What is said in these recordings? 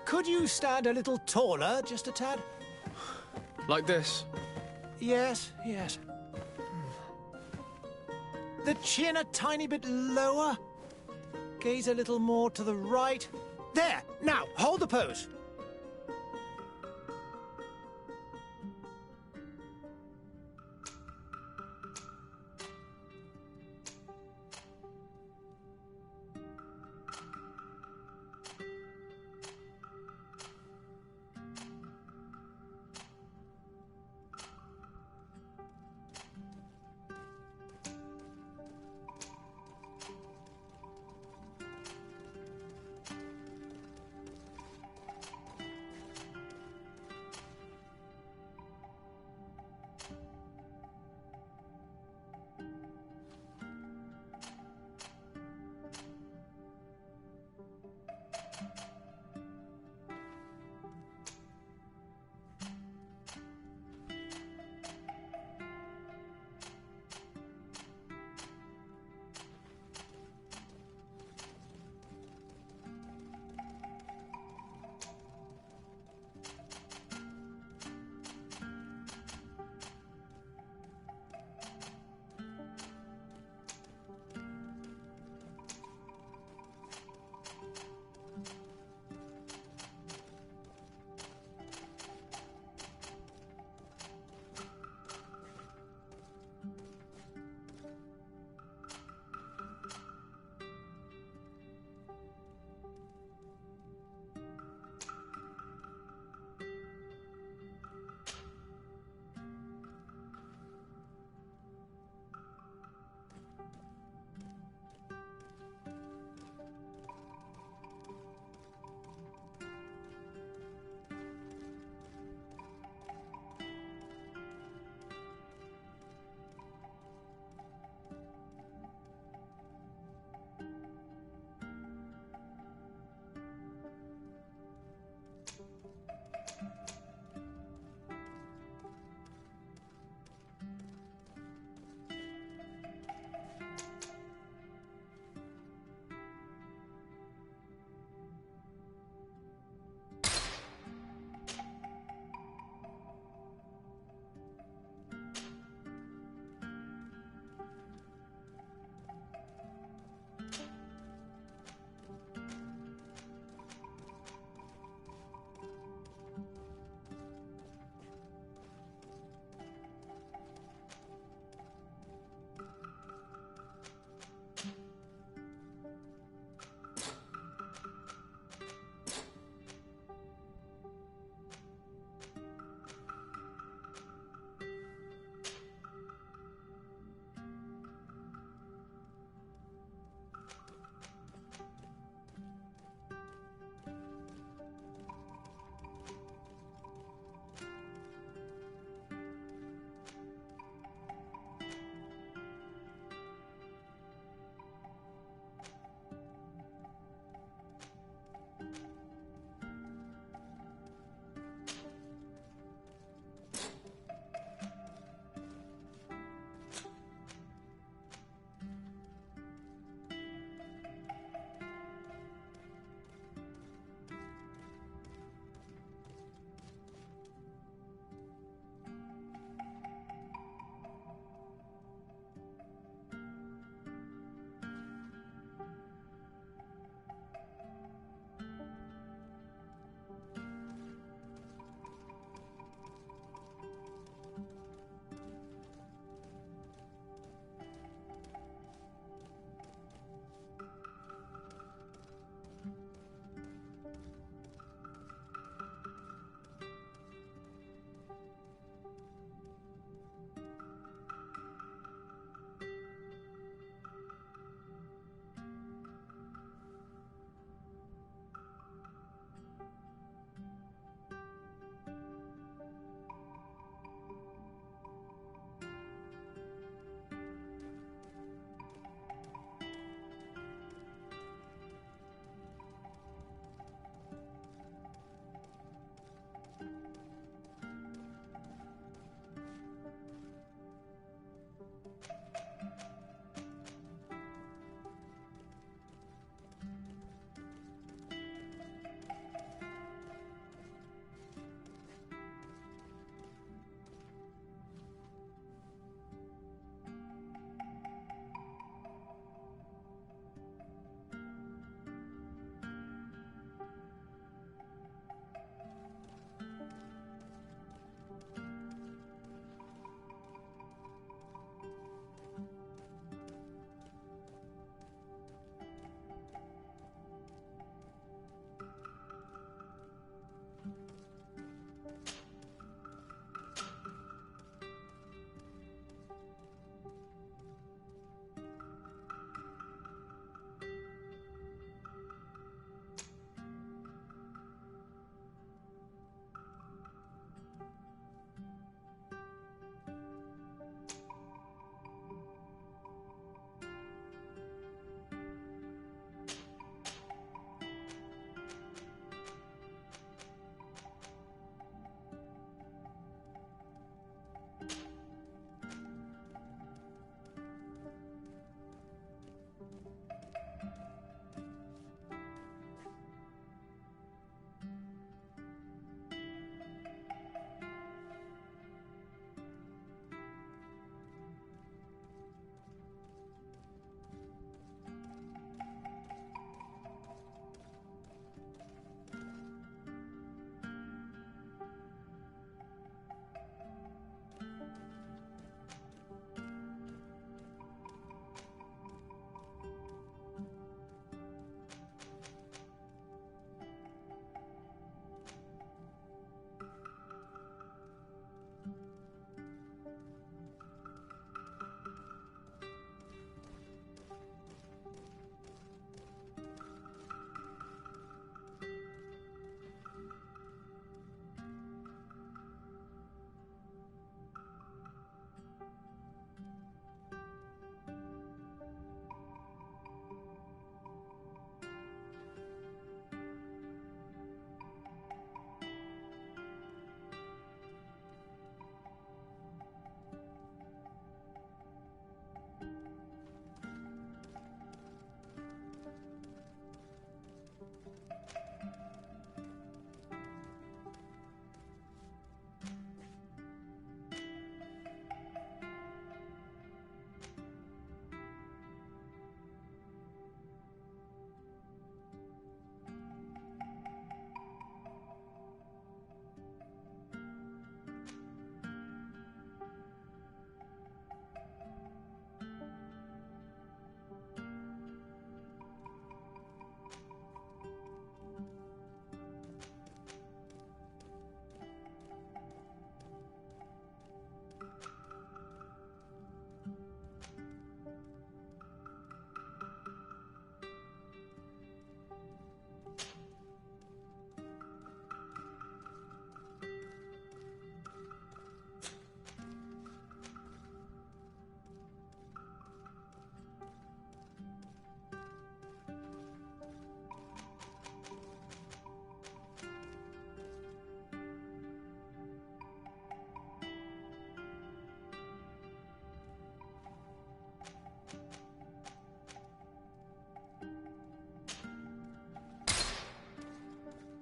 Could you stand a little taller, just a tad? Like this? Yes, yes. The chin a tiny bit lower. Gaze a little more to the right. There! Now, hold the pose.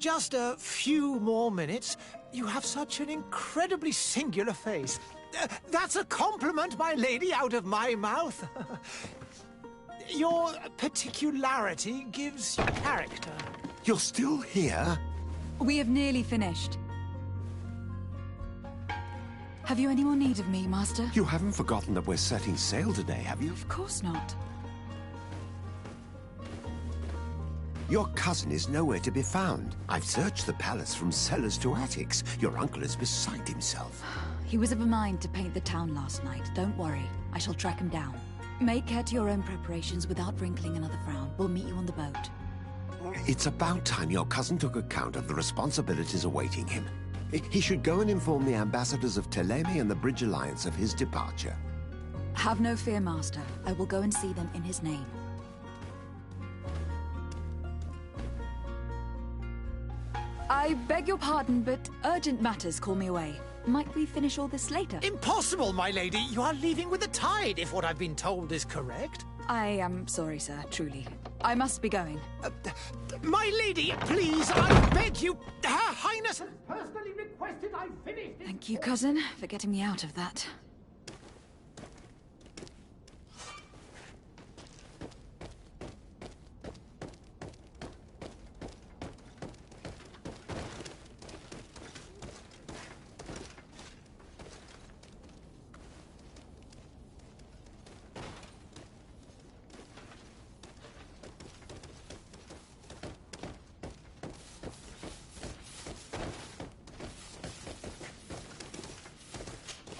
just a few more minutes. You have such an incredibly singular face. That's a compliment, my lady, out of my mouth. Your particularity gives you character. You're still here? We have nearly finished. Have you any more need of me, Master? You haven't forgotten that we're setting sail today, have you? Of course not. Your cousin is nowhere to be found. I've searched the palace from cellars to attics. Your uncle is beside himself. He was of a mind to paint the town last night. Don't worry. I shall track him down. Make care to your own preparations without wrinkling another frown. We'll meet you on the boat. It's about time your cousin took account of the responsibilities awaiting him. He should go and inform the ambassadors of Teleme and the Bridge Alliance of his departure. Have no fear, Master. I will go and see them in his name. I beg your pardon, but urgent matters call me away. Might we finish all this later? Impossible, my lady. You are leaving with the tide, if what I've been told is correct. I am sorry, sir, truly. I must be going. My lady, please, I beg you. Her Highness has personally requested I finish this. Thank you, cousin, for getting me out of that.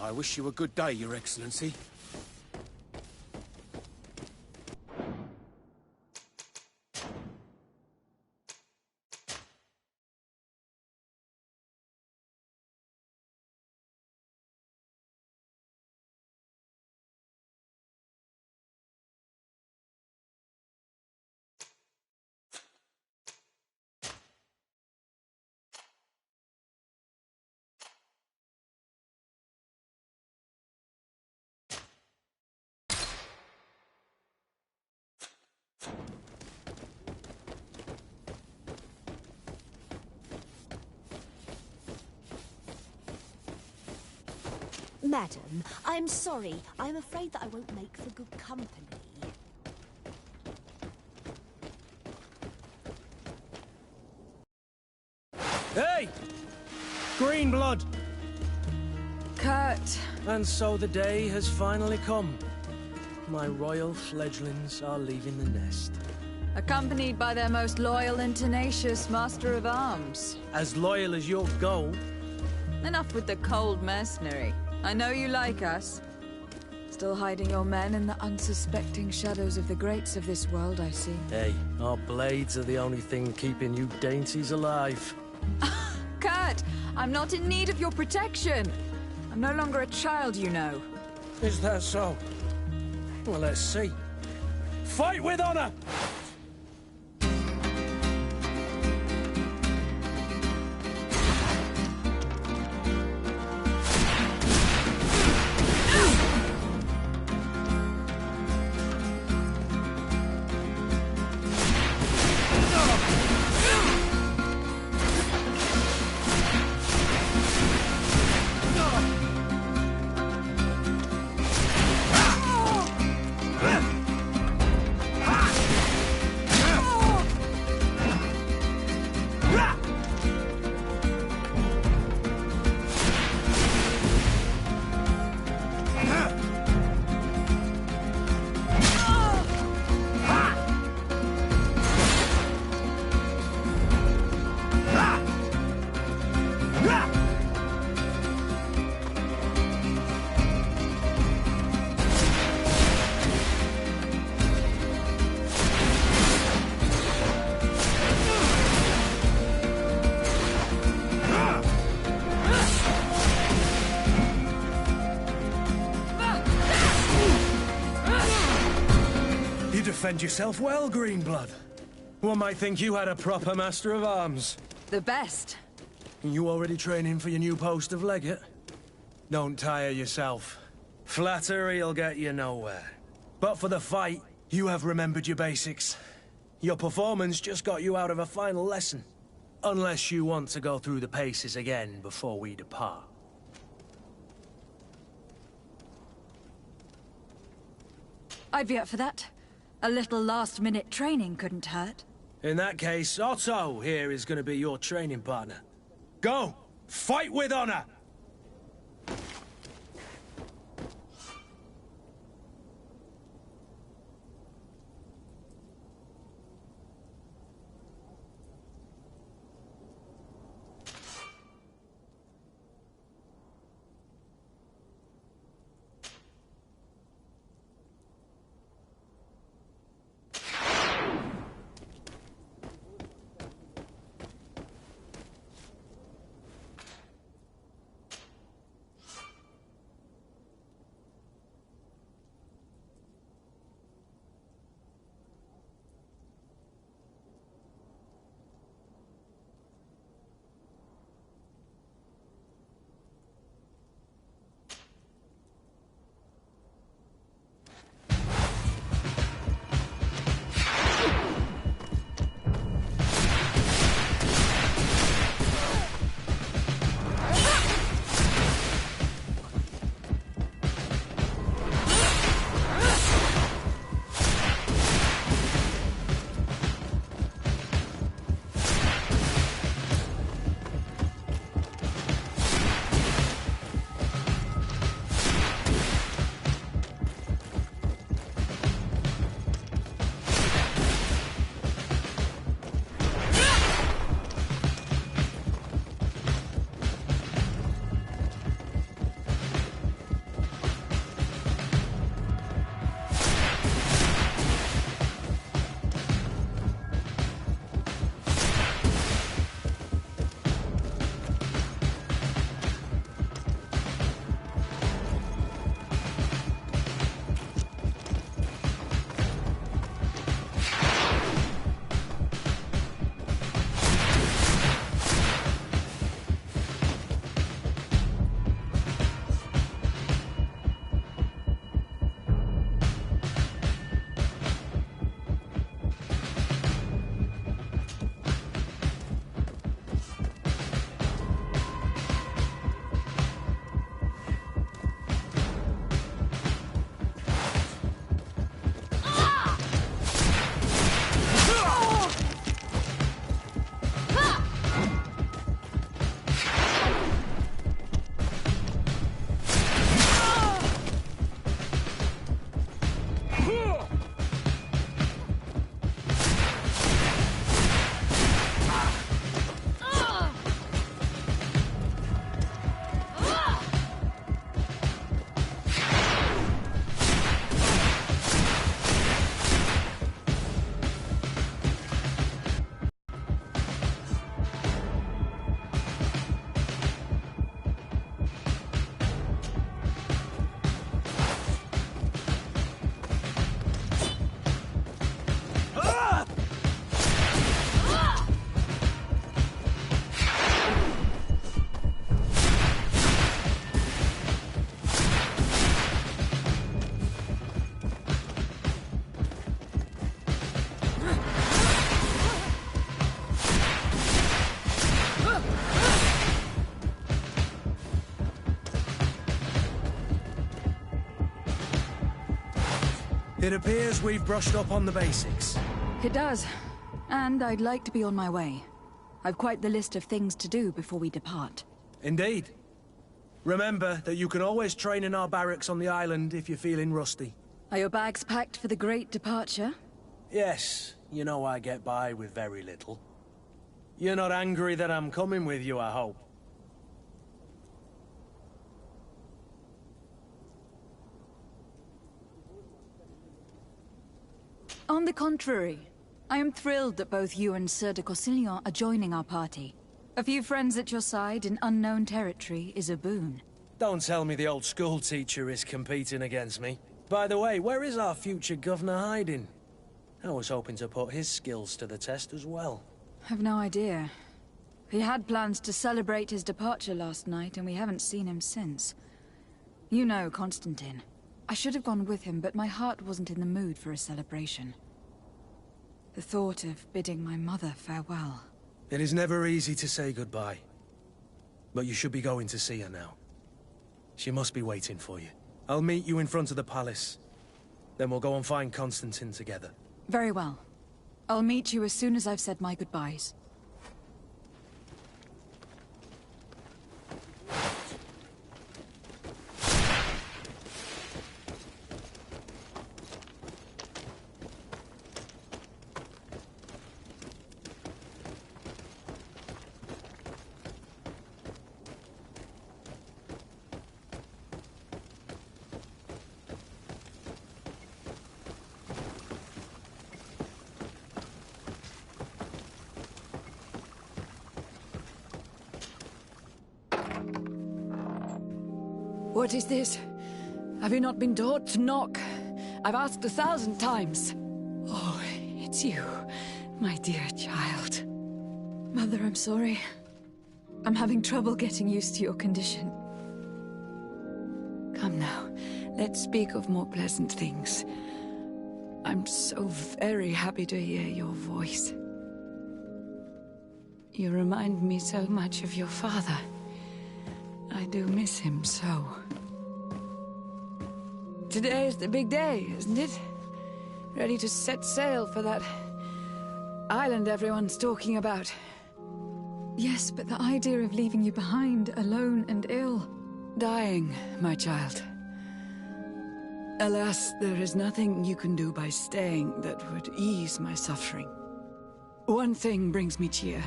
I wish you a good day, Your Excellency. Madam, I'm sorry. I'm afraid that I won't make for good company. Hey! Green blood! Kurt! And so the day has finally come. My royal fledglings are leaving the nest. Accompanied by their most loyal and tenacious Master of Arms. As loyal as your gold. Enough with the cold mercenary. I know you like us. Still hiding your men in the unsuspecting shadows of the greats of this world, I see. Hey, our blades are the only thing keeping you dainties alive. Kurt, I'm not in need of your protection. I'm no longer a child, you know. Is that so? Well, let's see. Fight with honor! Defend yourself well, Greenblood. One might think you had a proper Master of Arms. The best. You already training for your new post of legate? Don't tire yourself. Flattery'll get you nowhere. But for the fight, you have remembered your basics. Your performance just got you out of a final lesson. Unless you want to go through the paces again before we depart. I'd be up for that. A little last-minute training couldn't hurt. In that case, Otto here is going to be your training partner. Go! Fight with honor! It appears we've brushed up on the basics. It does. And I'd like to be on my way. I've quite the list of things to do before we depart. Indeed. Remember that you can always train in our barracks on the island if you're feeling rusty. Are your bags packed for the great departure? Yes, you know I get by with very little. You're not angry that I'm coming with you, I hope. On the contrary, I am thrilled that both you and Sir de Corsillon are joining our party. A few friends at your side in unknown territory is a boon. Don't tell me the old school teacher is competing against me. By the way, where is our future governor hiding? I was hoping to put his skills to the test as well. I've no idea. He had plans to celebrate his departure last night, and we haven't seen him since. You know Constantine. I should have gone with him, but my heart wasn't in the mood for a celebration. The thought of bidding my mother farewell. It is never easy to say goodbye. But you should be going to see her now. She must be waiting for you. I'll meet you in front of the palace. Then we'll go and find Constantine together. Very well. I'll meet you as soon as I've said my goodbyes. What is this? Have you not been taught to knock? I've asked 1,000 times. Oh, it's you, my dear child. Mother, I'm sorry. I'm having trouble getting used to your condition. Come now, let's speak of more pleasant things. I'm so very happy to hear your voice. You remind me so much of your father. I do miss him so. Today is the big day, isn't it? Ready to set sail for that island everyone's talking about. Yes, but the idea of leaving you behind, alone and ill... Dying, my child. Alas, there is nothing you can do by staying that would ease my suffering. One thing brings me cheer.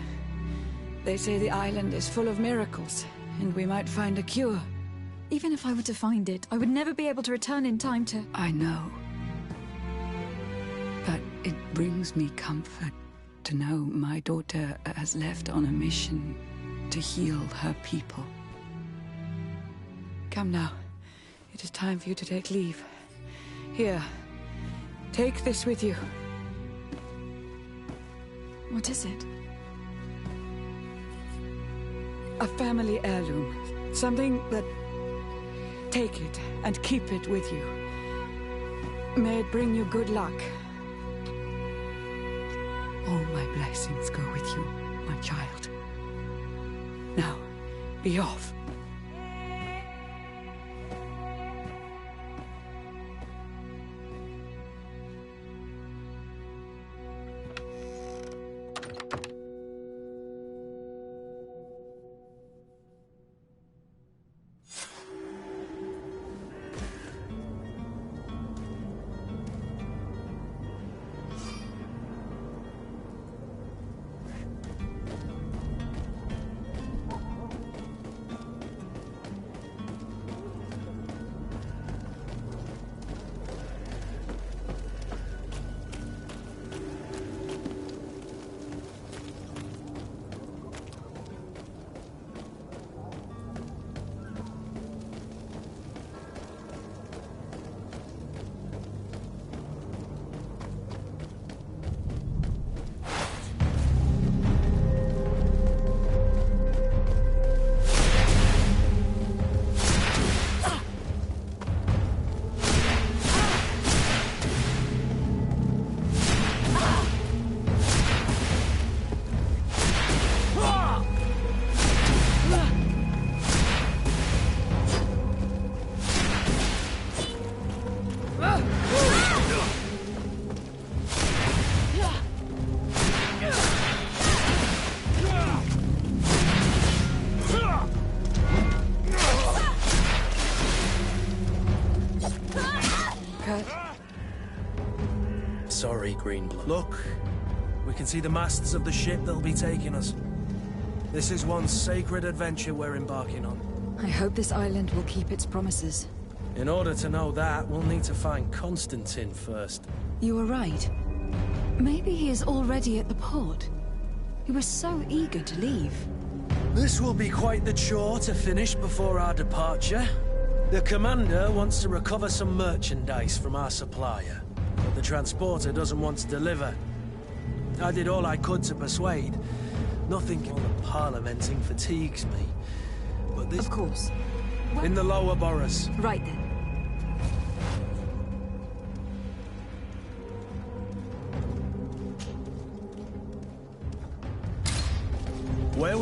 They say the island is full of miracles, and we might find a cure. Even if I were to find it, I would never be able to return in time to... I know. But it brings me comfort to know my daughter has left on a mission to heal her people. Come now. It is time for you to take leave. Here. Take this with you. What is it? A family heirloom. Something that... Take it and keep it with you. May it bring you good luck. All my blessings go with you, my child. Now, be off. Sorry, Greenblood. Look, we can see the masts of the ship that'll be taking us. This is one sacred adventure we're embarking on. I hope this island will keep its promises. In order to know that, we'll need to find Constantine first. You were right. Maybe he is already at the port. He was so eager to leave. This will be quite the chore to finish before our departure. The commander wants to recover some merchandise from our supplier, but the transporter doesn't want to deliver. I did all I could to persuade. Nothing all the parliamenting fatigues me. But this... Of course. In the lower boroughs. Right then.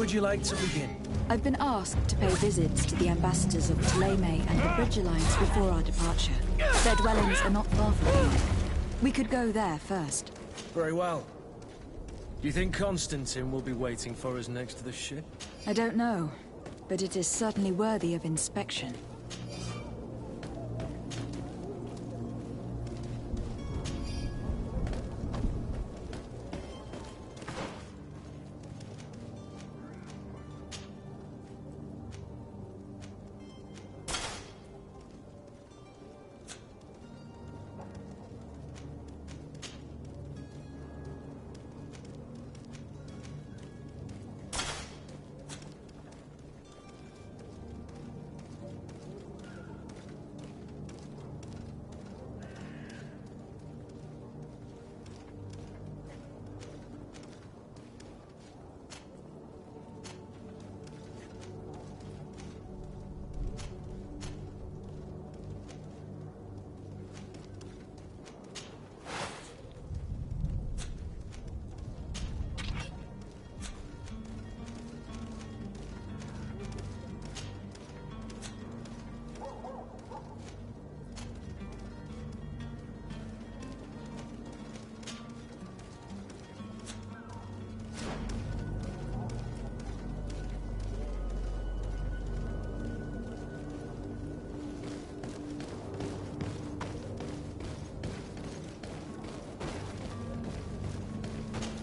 would you like to begin? I've been asked to pay visits to the ambassadors of Ptolemy and the Bridge Alliance before our departure. Their dwellings are not far from here. We could go there first. Very well. Do you think Constantine will be waiting for us next to the ship? I don't know, but it is certainly worthy of inspection.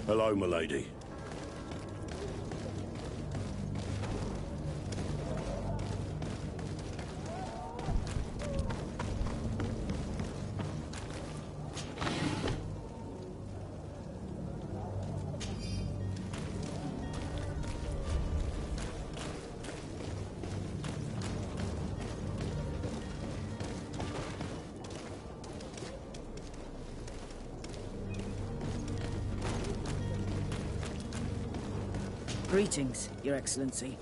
Hello, milady. Greetings, Your Excellency.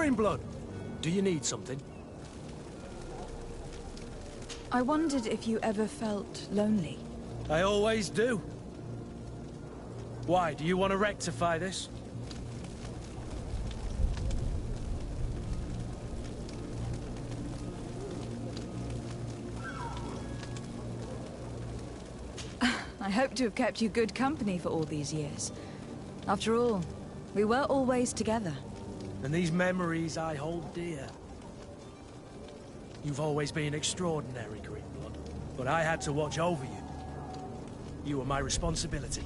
Greenblood, do you need something? I wondered if you ever felt lonely. I always do. Why, do you want to rectify this? I hope to have kept you good company for all these years. After all, we were always together. And these memories I hold dear. You've always been extraordinary, Greenblood, but I had to watch over you. You were my responsibility.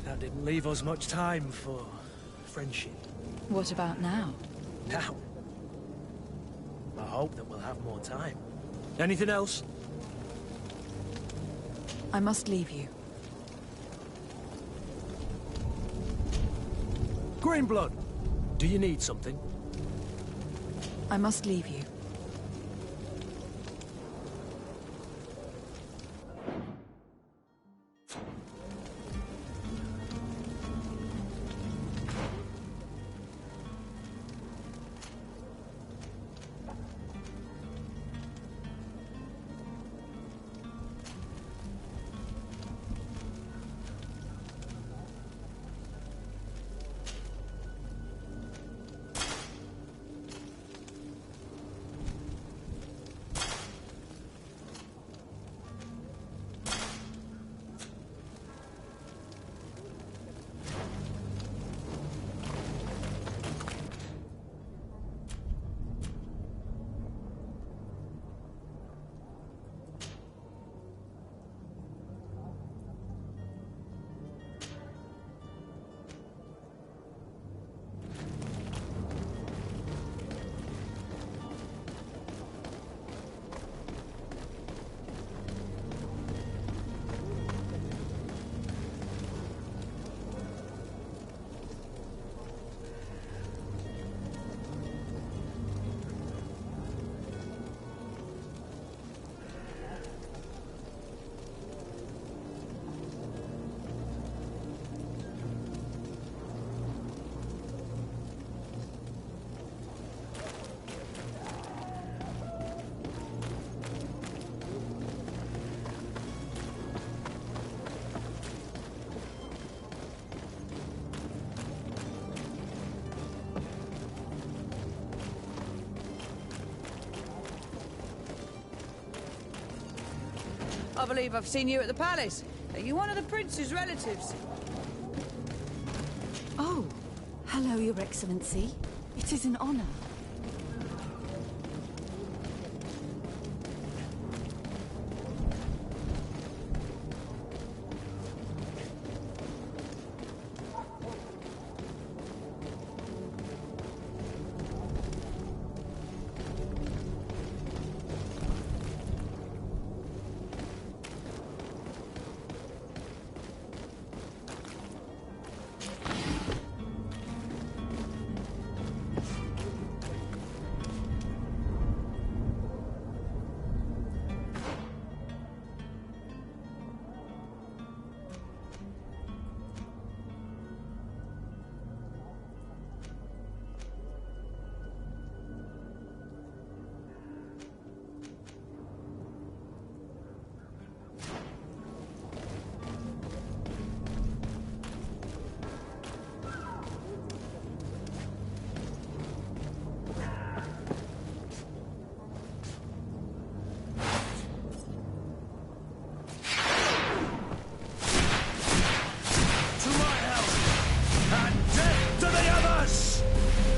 That didn't leave us much time for friendship. What about now? Now? I hope that we'll have more time. Anything else? I must leave you. Greenblood, do you need something? I must leave you. I believe I've seen you at the palace. Are you one of the prince's relatives? Oh, hello, Your Excellency. It is an honor.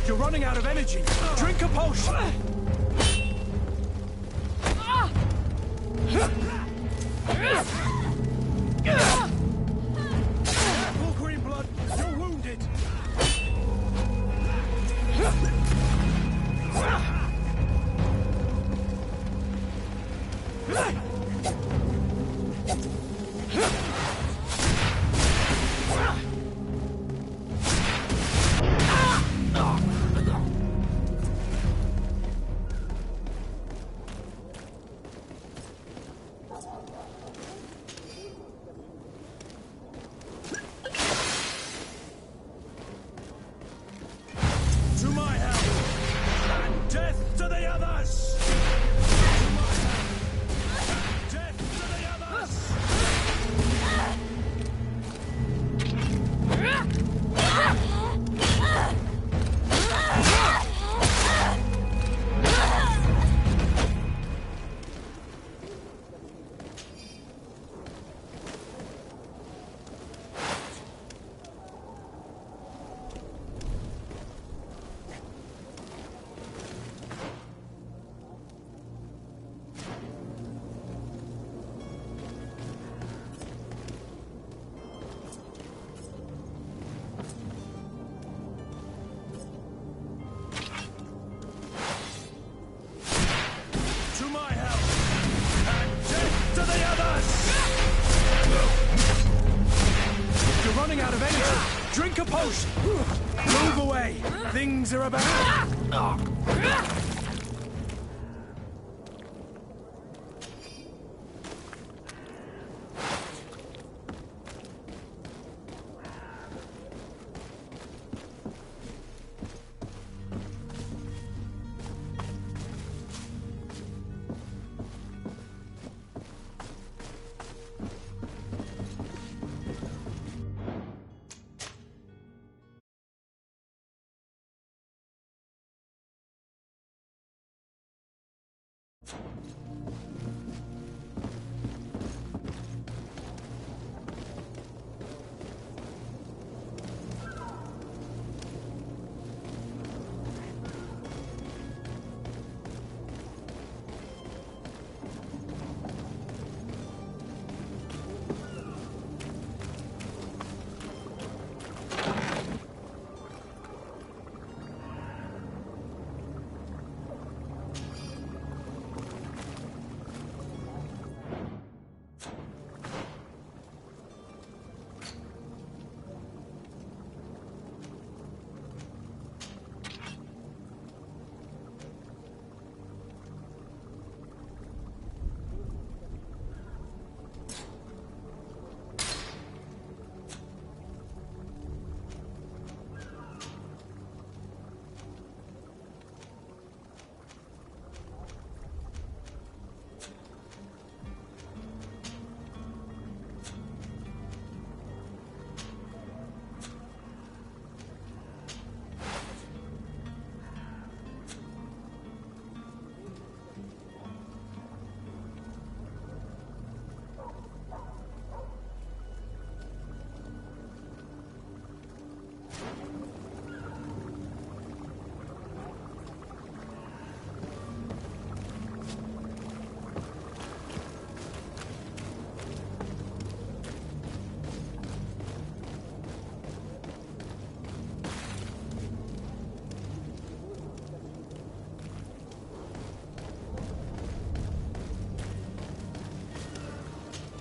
You're running out of energy. Drink a potion. Careful, Greenblood. You're wounded. close! Move away! Things are about...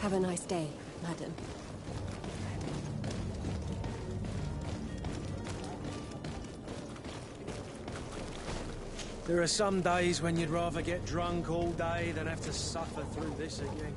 Have a nice day, madam. There are some days when you'd rather get drunk all day than have to suffer through this again.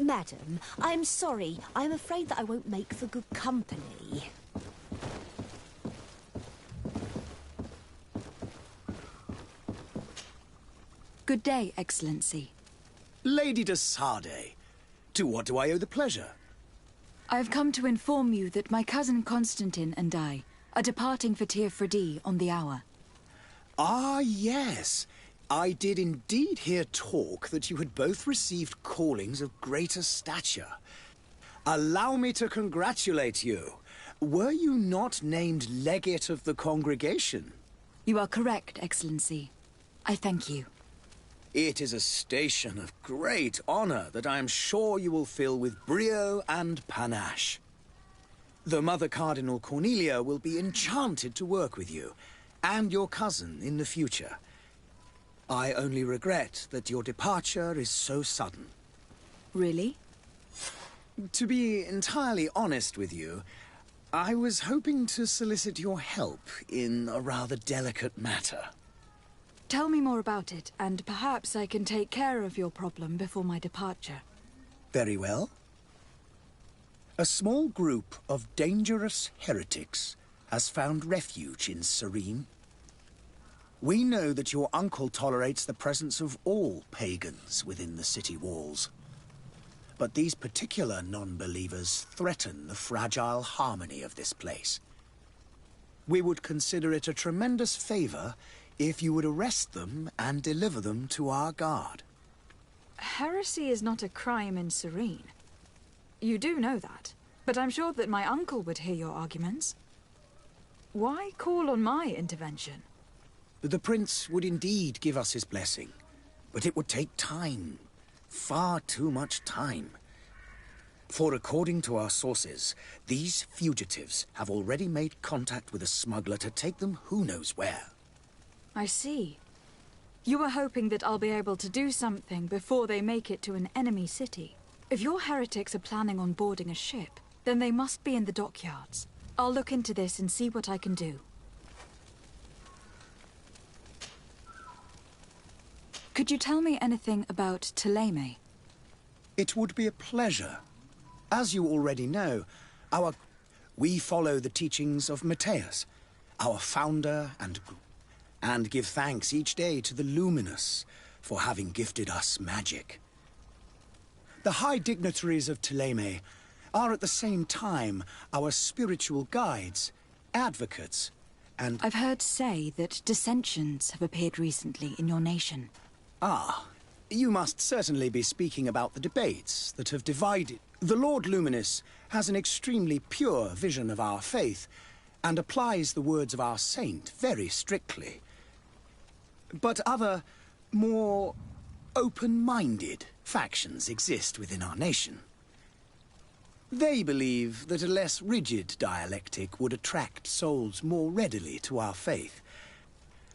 Madam, I'm sorry. I'm afraid that I won't make for good company. Good day, Excellency. Lady de Sardet, to what do I owe the pleasure? I have come to inform you that my cousin Constantine and I are departing for Tir Freddy on the hour. Ah, yes. I did indeed hear talk that you had both received callings of greater stature. Allow me to congratulate you. Were you not named legate of the congregation? You are correct, Excellency. I thank you. It is a station of great honor that I am sure you will fill with brio and panache. The Mother Cardinal Cornelia will be enchanted to work with you, and your cousin in the future. I only regret that your departure is so sudden. Really? To be entirely honest with you, I was hoping to solicit your help in a rather delicate matter. Tell me more about it, and perhaps I can take care of your problem before my departure. Very well. A small group of dangerous heretics has found refuge in Serene. We know that your uncle tolerates the presence of all pagans within the city walls. But these particular non-believers threaten the fragile harmony of this place. We would consider it a tremendous favor if you would arrest them and deliver them to our guard. Heresy is not a crime in Serene. You do know that, but I'm sure that my uncle would hear your arguments. Why call on my intervention? The prince would indeed give us his blessing, but it would take time. Far too much time. For according to our sources, these fugitives have already made contact with a smuggler to take them who knows where. I see. You were hoping that I'll be able to do something before they make it to an enemy city. If your heretics are planning on boarding a ship, then they must be in the dockyards. I'll look into this and see what I can do. Could you tell me anything about Thélème? It would be a pleasure. As you already know, we follow the teachings of Matthias, our founder, and give thanks each day to the Luminous for having gifted us magic. The high dignitaries of Thélème are at the same time our spiritual guides, advocates, and... I've heard say that dissensions have appeared recently in your nation. Ah, you must certainly be speaking about the debates that have divided. The Lord Luminous has an extremely pure vision of our faith and applies the words of our saint very strictly. But other, more open-minded factions exist within our nation. They believe that a less rigid dialectic would attract souls more readily to our faith.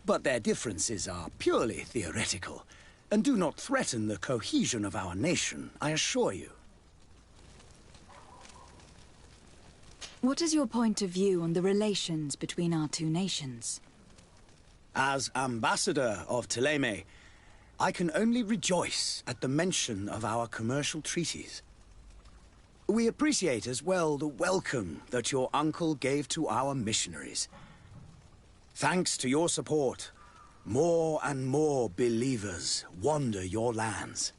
But their differences are purely theoretical, and do not threaten the cohesion of our nation, I assure you. What is your point of view on the relations between our two nations? As ambassador of Thélème, I can only rejoice at the mention of our commercial treaties. We appreciate as well the welcome that your uncle gave to our missionaries. Thanks to your support, more and more believers wander your lands.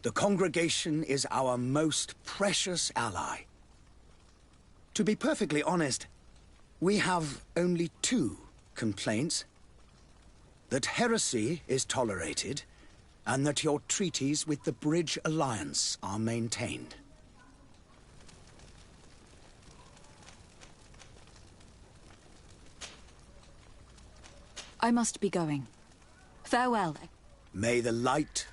The congregation is our most precious ally. To be perfectly honest, we have only two complaints. That heresy is tolerated, and that your treaties with the Bridge Alliance are maintained. I must be going. Farewell. May the light...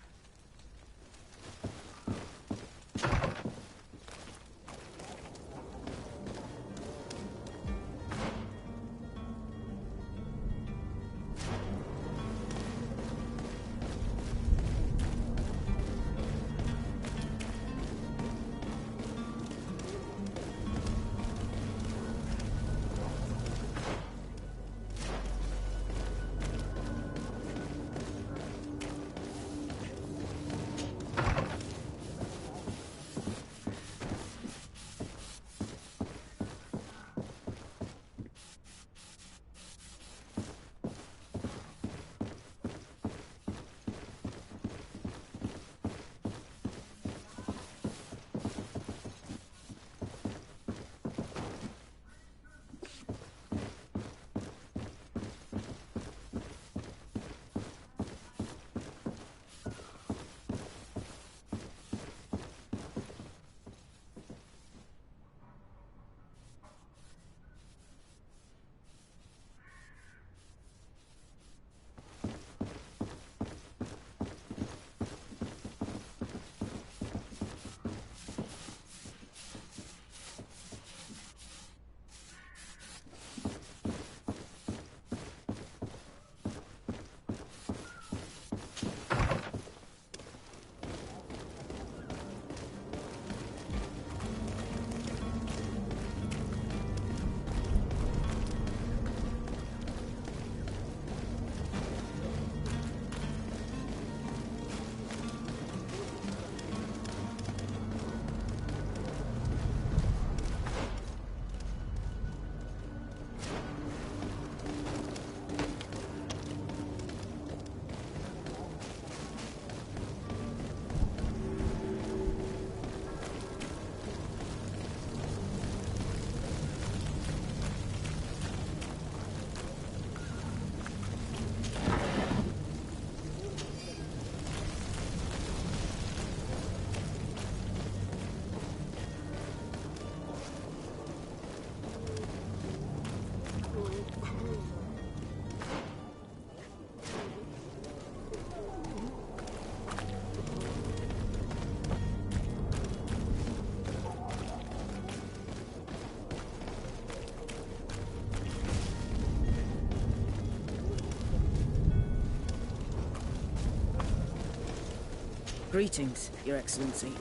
Greetings, Your Excellency.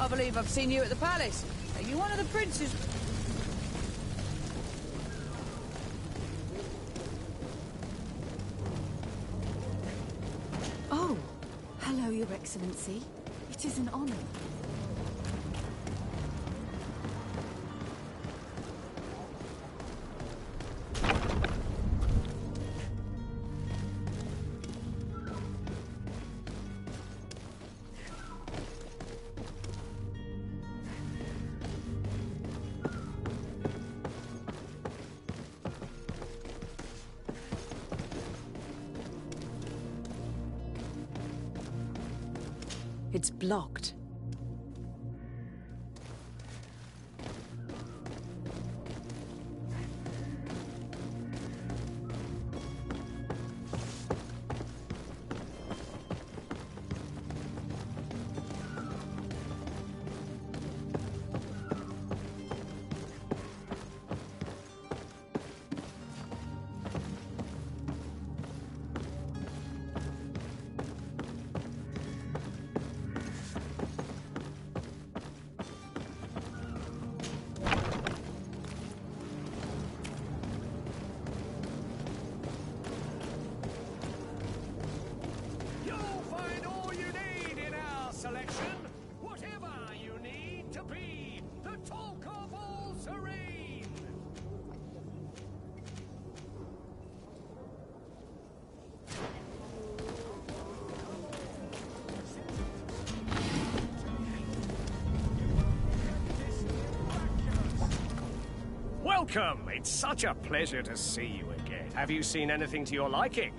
I believe I've seen you at the palace. Are you one of the princes? Oh, hello, Your Excellency. It is an honor. It's blocked. Welcome! It's such a pleasure to see you again. Have you seen anything to your liking?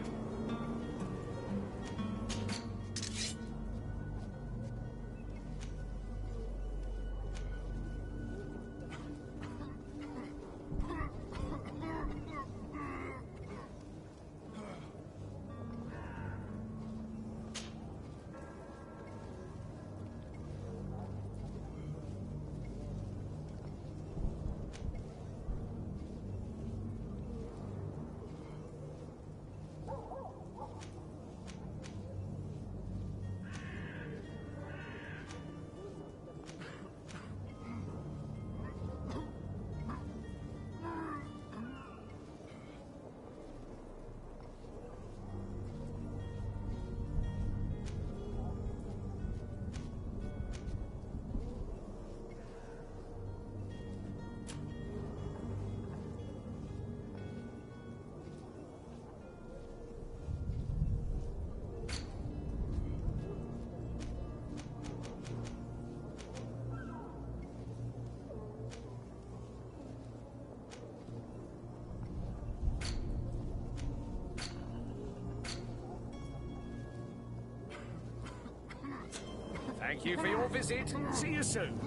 Thank you for your visit. See you soon.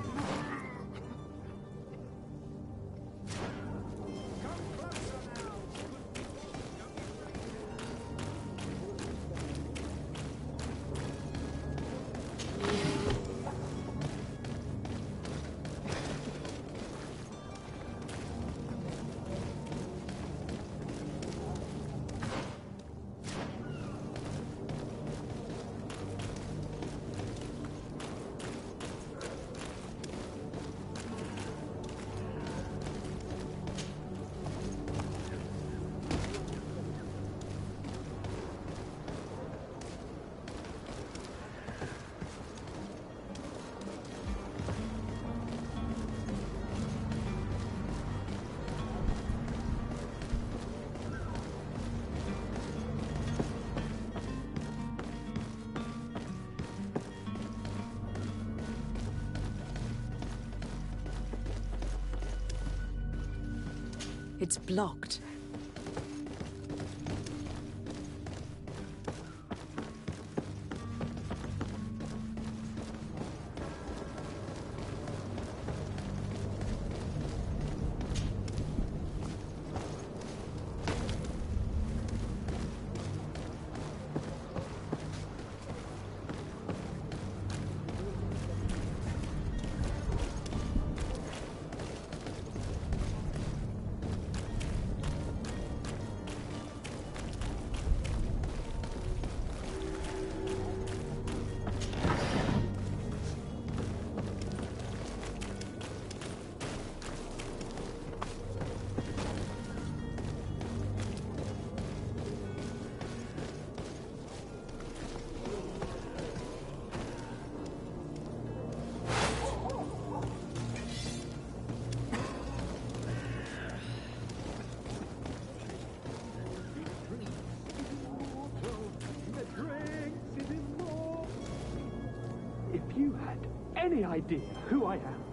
It's blocked. If you had any idea who I am...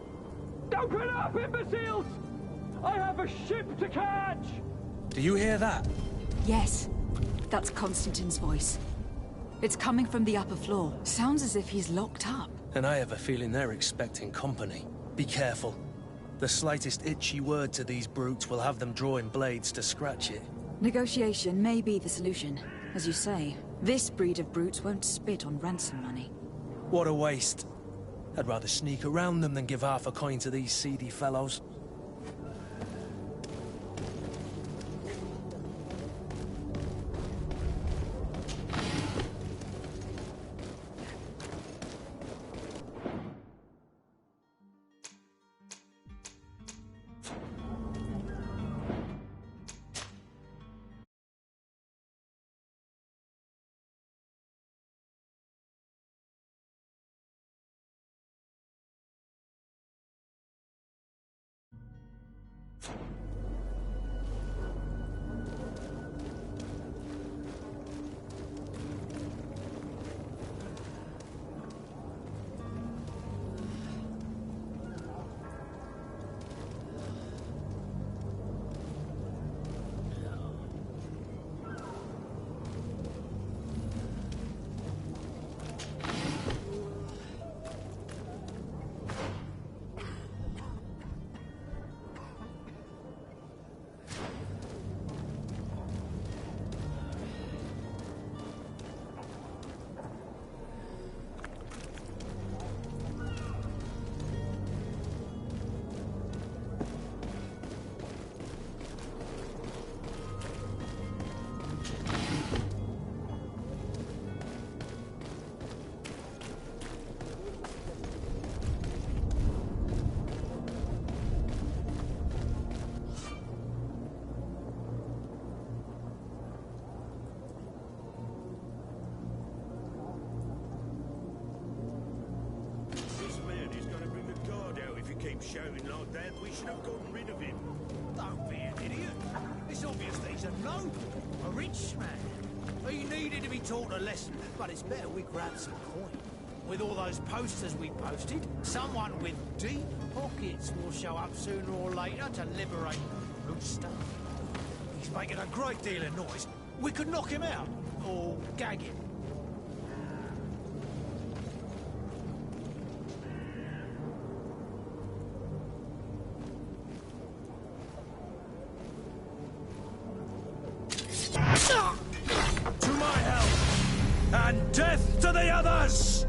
Open up, imbeciles! I have a ship to catch! Do you hear that? Yes. That's Constantine's voice. It's coming from the upper floor. Sounds as if he's locked up. And I have a feeling they're expecting company. Be careful. The slightest itchy word to these brutes will have them drawing blades to scratch it. Negotiation may be the solution. As you say, this breed of brutes won't spit on ransom money. What a waste. I'd rather sneak around them than give half a coin to these seedy fellows. Shouting like that, we should have gotten rid of him. Don't be an idiot. It's obvious that he's a noble, a rich man. He needed to be taught a lesson, but it's better we grab some coin. With all those posters we posted, someone with deep pockets will show up sooner or later to liberate good stuff. He's making a great deal of noise. We could knock him out, or gag him. others!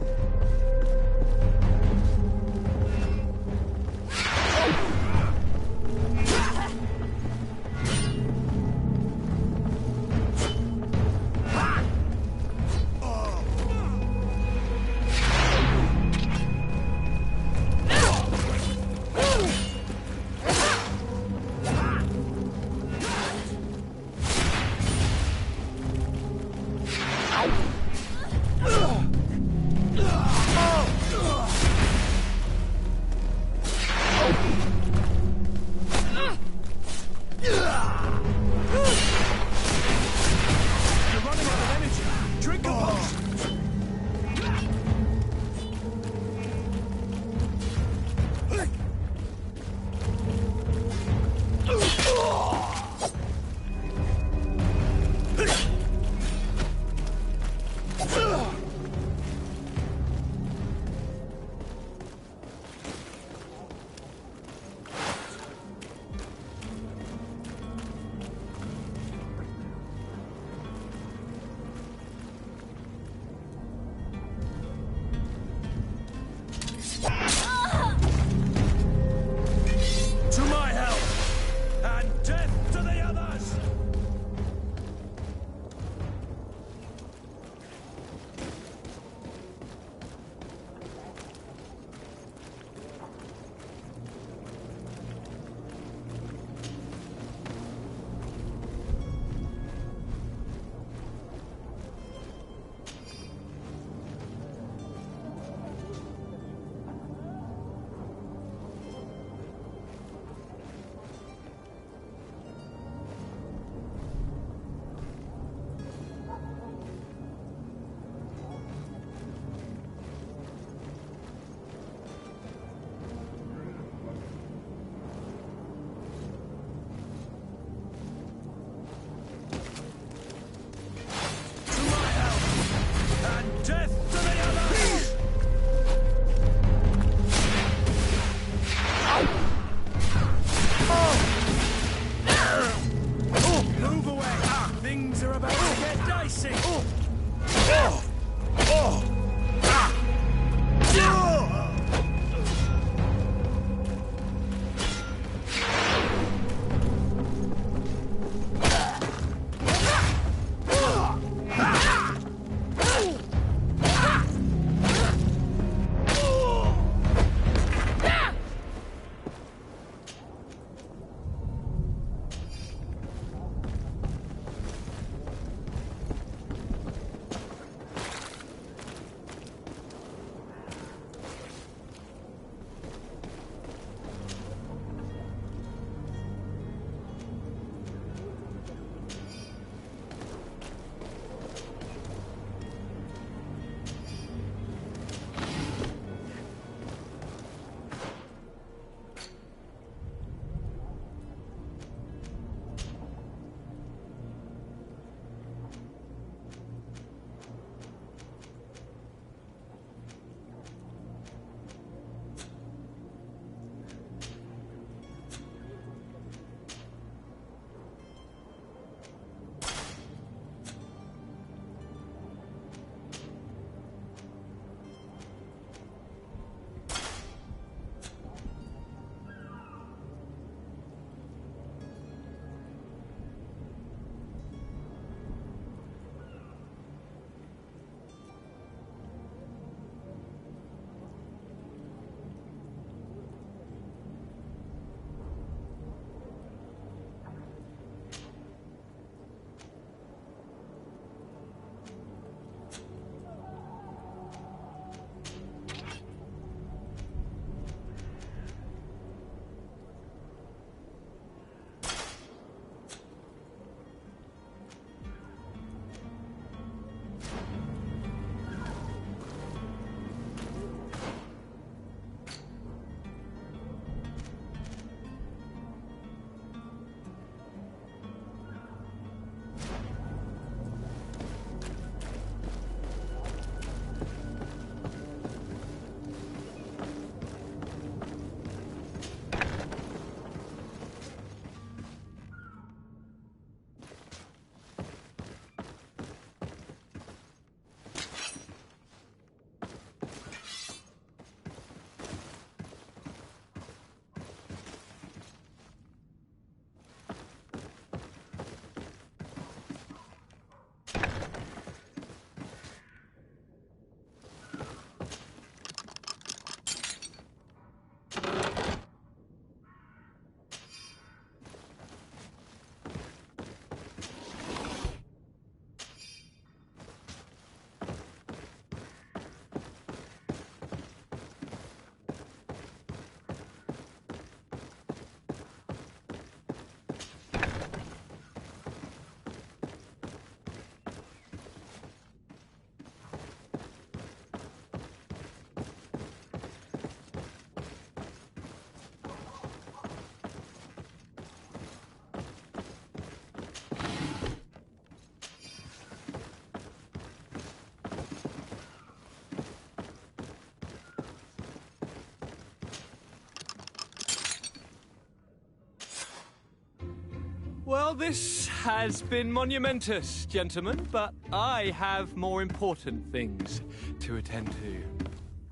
Well, this has been monumentous, gentlemen, but I have more important things to attend to.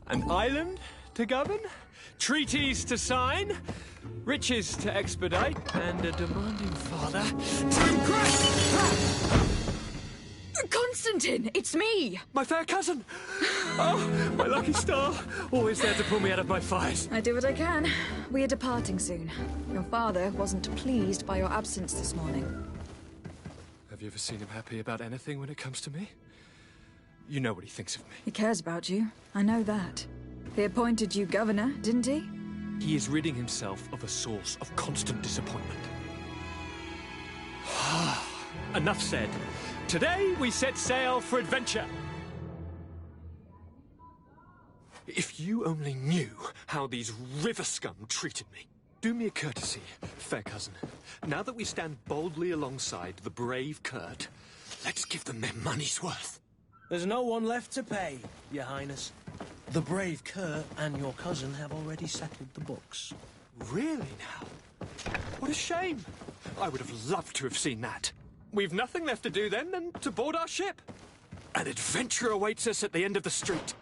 An island to govern, treaties to sign, riches to expedite, and a demanding father to impress! Constantine, it's me! My fair cousin! Oh, my lucky star! Always there to pull me out of my fires. I do what I can. We are departing soon. Your father wasn't pleased by your absence this morning. Have you ever seen him happy about anything when it comes to me? You know what he thinks of me. He cares about you. I know that. He appointed you governor, didn't he? He is ridding himself of a source of constant disappointment. Enough said. Today we set sail for adventure. If you only knew how these river scum treated me. Do me a courtesy, fair cousin. Now that we stand boldly alongside the brave Kurt, let's give them their money's worth. There's no one left to pay, Your Highness. The brave Kurt and your cousin have already settled the books. Really now? What a shame. I would have loved to have seen that. We've nothing left to do then than to board our ship. An adventure awaits us at the end of the street.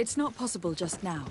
It's not possible just now.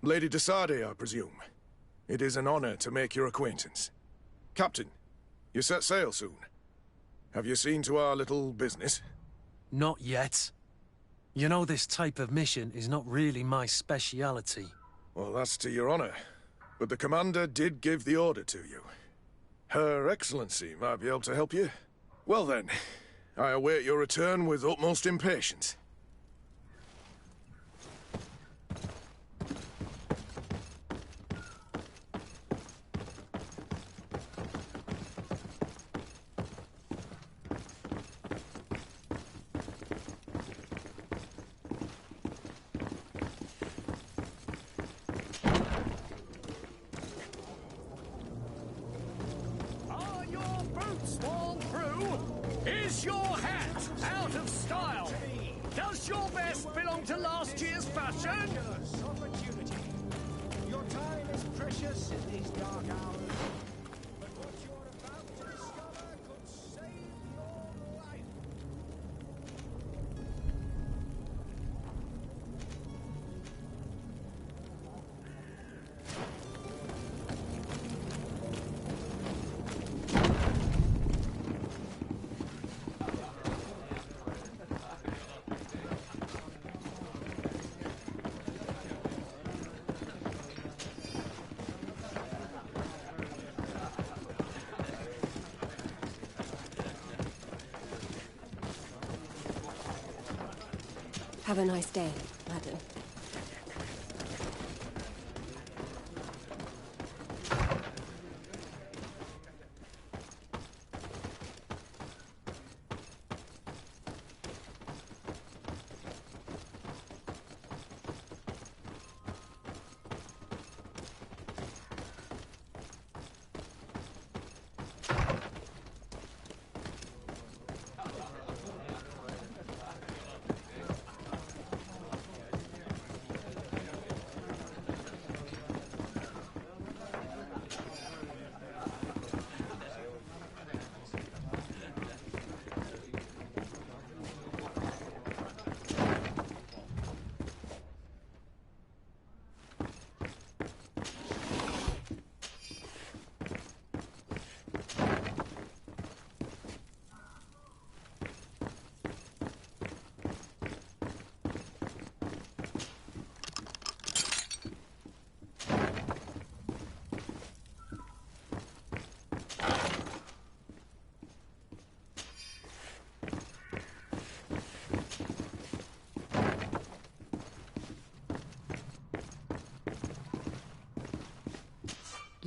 Lady de Sardet, I presume. It is an honor to make your acquaintance. Captain, you set sail soon. Have you seen to our little business? Not yet. You know, this type of mission is not really my speciality. Well, that's to your honor. But the commander did give the order to you. Her Excellency might be able to help you. Well then, I await your return with utmost impatience. Have a nice day, madam.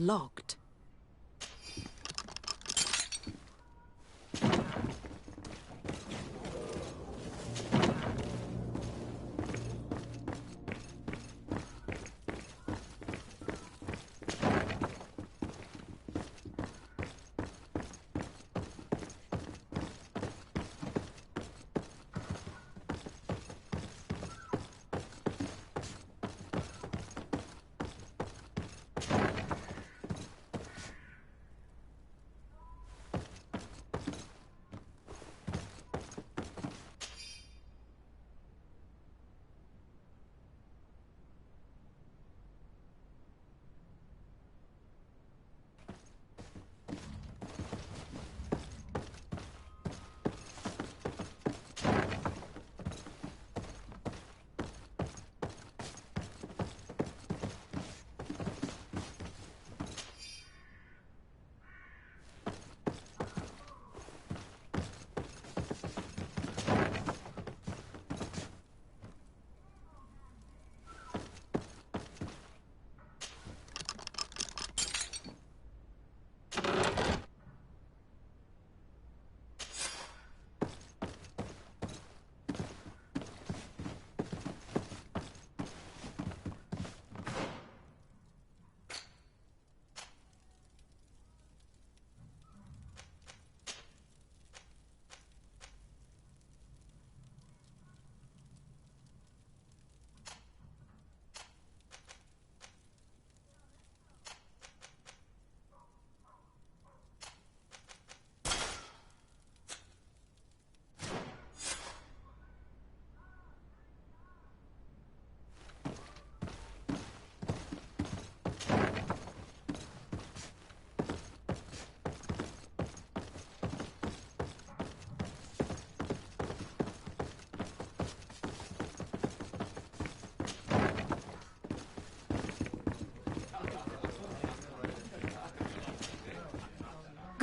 Locked.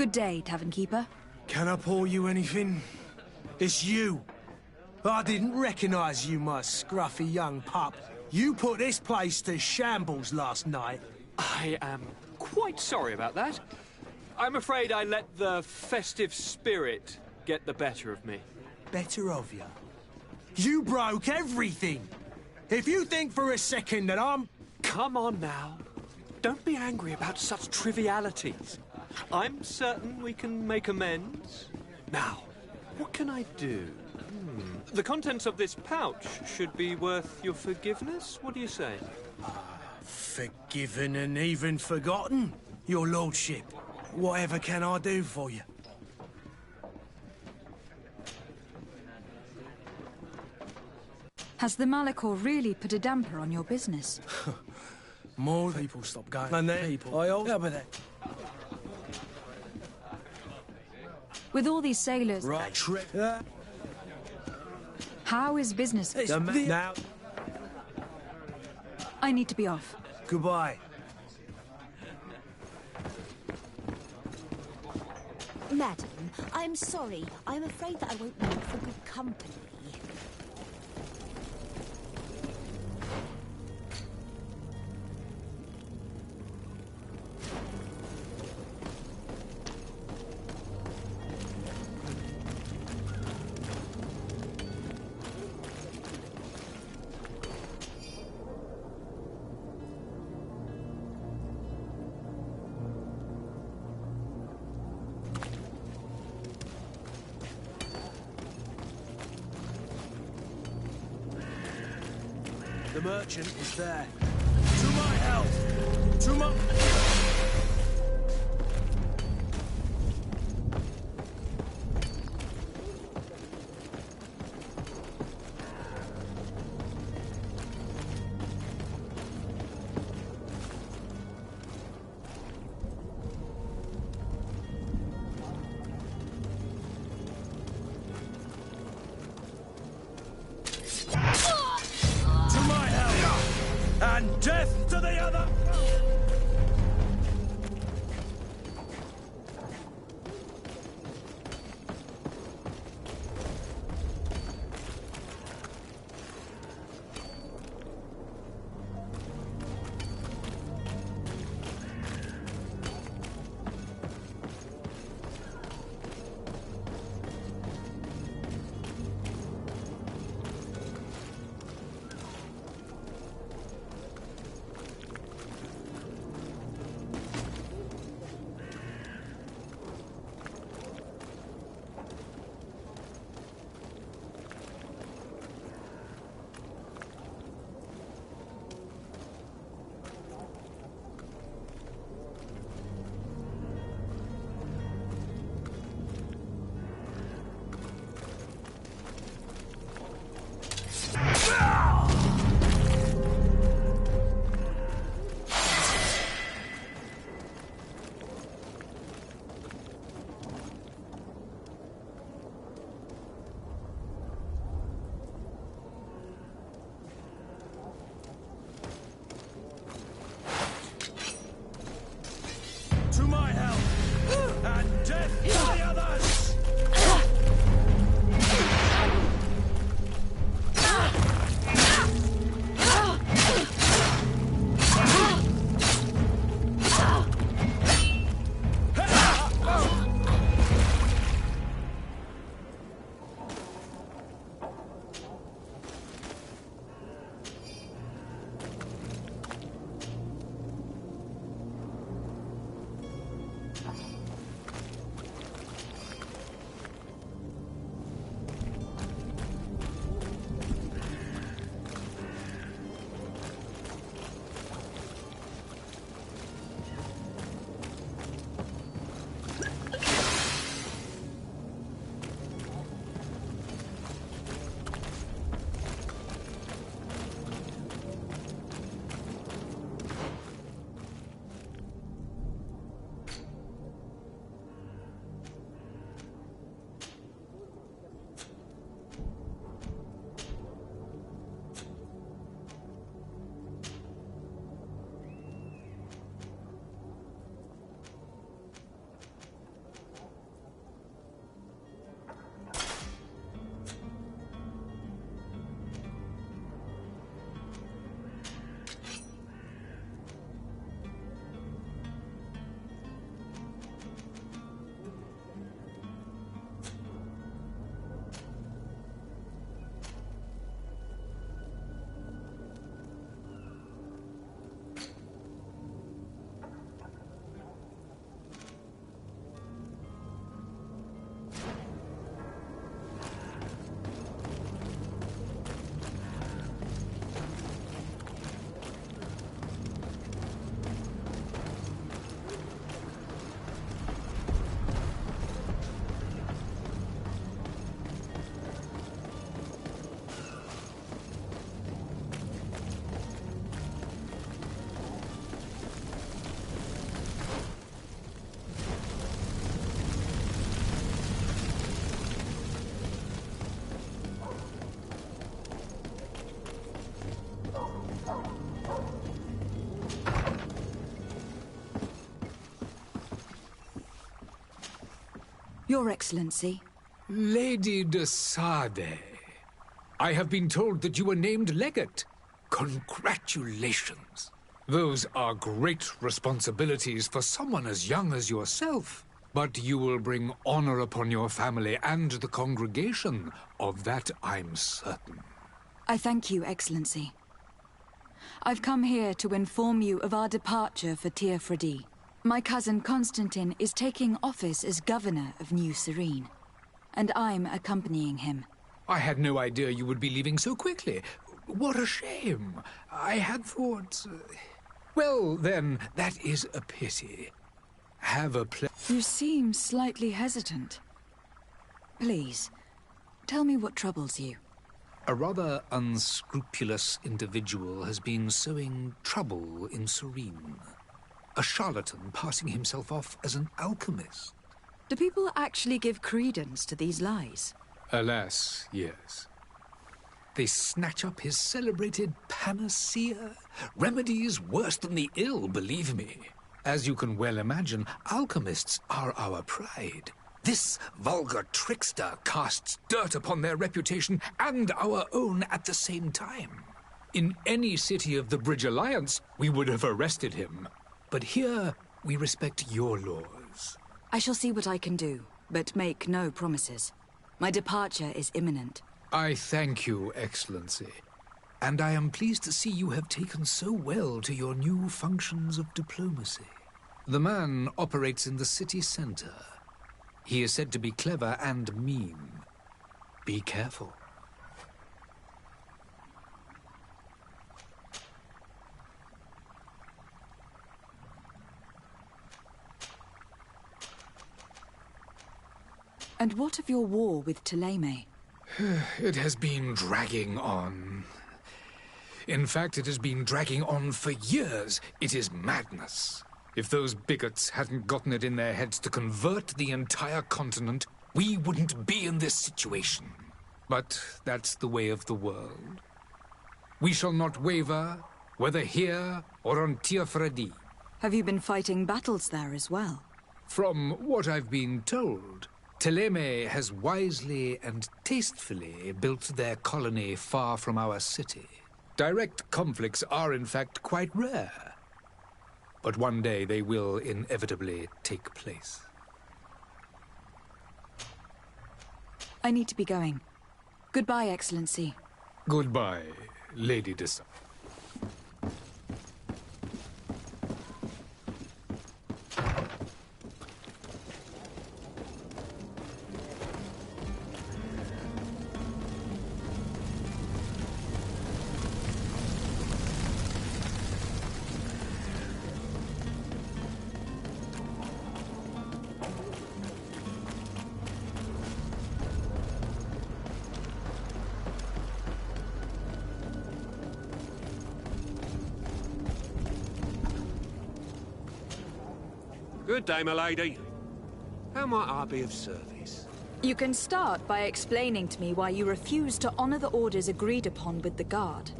Good day, Tavern Keeper. Can I pour you anything? It's you. I didn't recognize you, my scruffy young pup. You put this place to shambles last night. I am quite sorry about that. I'm afraid I let the festive spirit get the better of me. Better of you? You broke everything! If you think for a second that I'm... Come on now. Don't be angry about such trivialities. I'm certain we can make amends. Now, what can I do? The contents of this pouch should be worth your forgiveness. What do you say? Forgiven and even forgotten, your lordship. Whatever can I do for you? Has the Malachor really put a damper on your business? More people stop going. And then people. Yeah, but With all these sailors... Right. How is business? Now. I need to be off. Goodbye. Madam, I'm sorry. I'm afraid that I won't make for good company. The merchant is there. To my help! To my... And death to the other! Your Excellency. Lady de Sade, I have been told that you were named legate. Congratulations. Those are great responsibilities for someone as young as yourself. But you will bring honor upon your family and the congregation. Of that I'm certain. I thank you, Excellency. I've come here to inform you of our departure for Teofredi. My cousin Constantine is taking office as governor of New Serene, and I'm accompanying him. I had no idea you would be leaving so quickly. What a shame. I had thought... Well, then, that is a pity. Have a You seem slightly hesitant. Please, tell me what troubles you. A rather unscrupulous individual has been sowing trouble in Serene. A charlatan passing himself off as an alchemist. Do people actually give credence to these lies? Alas, yes. They snatch up his celebrated panacea. Remedies worse than the ill, believe me. As you can well imagine, alchemists are our pride. This vulgar trickster casts dirt upon their reputation and our own at the same time. In any city of the Bridge Alliance, we would have arrested him. But here, we respect your laws. I shall see what I can do, but make no promises. My departure is imminent. I thank you, Excellency. And I am pleased to see you have taken so well to your new functions of diplomacy. The man operates in the city center. He is said to be clever and mean. Be careful. And what of your war with Thélème? It has been dragging on. In fact, it has been dragging on for years. It is madness. If those bigots hadn't gotten it in their heads to convert the entire continent, we wouldn't be in this situation. But that's the way of the world. We shall not waver, whether here or on Teofredi. Have you been fighting battles there as well? From what I've been told, Thélème has wisely and tastefully built their colony far from our city. Direct conflicts are, in fact, quite rare. But one day they will inevitably take place. I need to be going. Goodbye, Excellency. Goodbye, Lady de Sade. Good day, my lady. How might I be of service? You can start by explaining to me why you refuse to honor the orders agreed upon with the guard.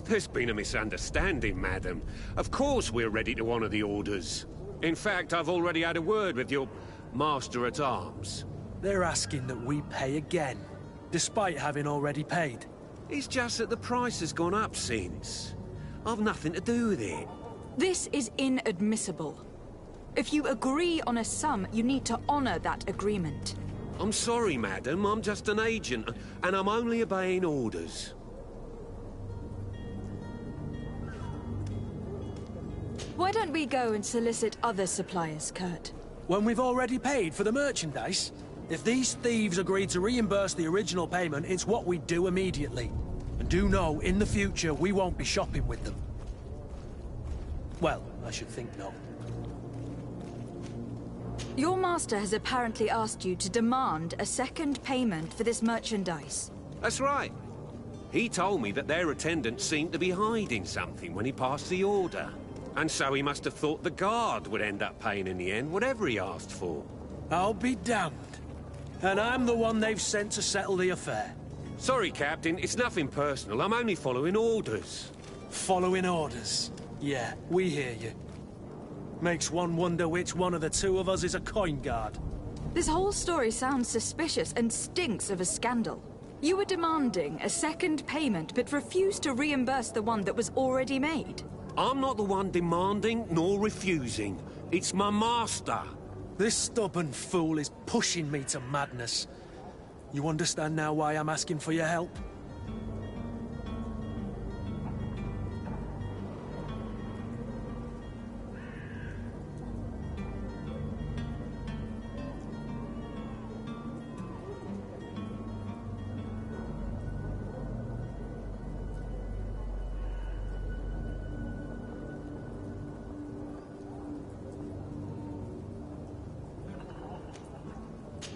There's been a misunderstanding, madam. Of course we're ready to honor the orders. In fact, I've already had a word with your master-at-arms. They're asking that we pay again, despite having already paid. It's just that the price has gone up since. I've nothing to do with it. This is inadmissible. If you agree on a sum, you need to honor that agreement. I'm sorry, madam. I'm just an agent, and I'm only obeying orders. Why don't we go and solicit other suppliers, Kurt? When we've already paid for the merchandise? If these thieves agree to reimburse the original payment, it's what we do immediately. And do know, in the future, we won't be shopping with them. Well, I should think not. Your master has apparently asked you to demand a second payment for this merchandise. That's right. He told me that their attendant seemed to be hiding something when he passed the order. And so he must have thought the guard would end up paying in the end, whatever he asked for. I'll be damned. And I'm the one they've sent to settle the affair. Sorry, Captain. It's nothing personal. I'm only following orders. Following orders? Yeah, we hear you. Makes one wonder which one of the two of us is a coin guard. This whole story sounds suspicious and stinks of a scandal. You were demanding a second payment, but refused to reimburse the one that was already made. I'm not the one demanding nor refusing. It's my master. This stubborn fool is pushing me to madness. You understand now why I'm asking for your help?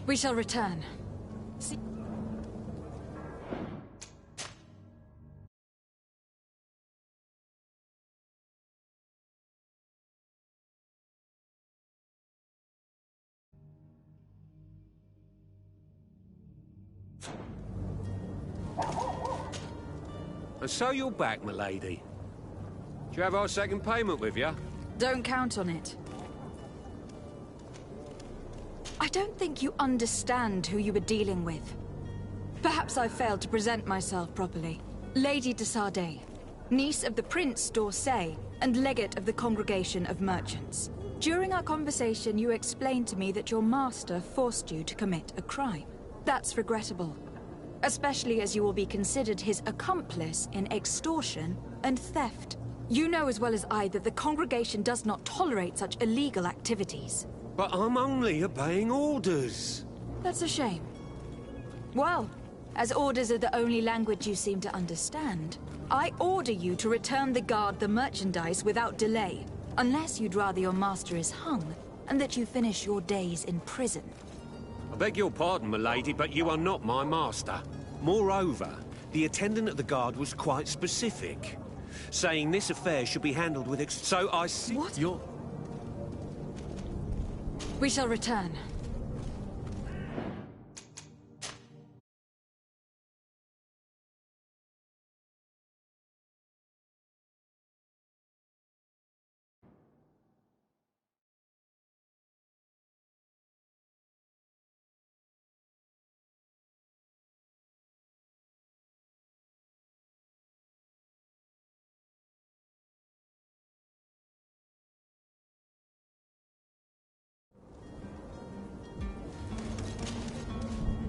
We shall return. See And so you're back, milady. Do you have our second payment with you? Don't count on it. I don't think you understand who you were dealing with. Perhaps I failed to present myself properly. Lady de Sardet, niece of the Prince d'Orsay and legate of the Congregation of Merchants. During our conversation, you explained to me that your master forced you to commit a crime. That's regrettable, especially as you will be considered his accomplice in extortion and theft. You know as well as I that the Congregation does not tolerate such illegal activities. But I'm only obeying orders. That's a shame. Well, as orders are the only language you seem to understand, I order you to return the guard the merchandise without delay, unless you'd rather your master is hung, and that you finish your days in prison. I beg your pardon, milady, but you are not my master. Moreover, the attendant at the guard was quite specific, saying this affair should be handled with so I see— What? You're— We shall return.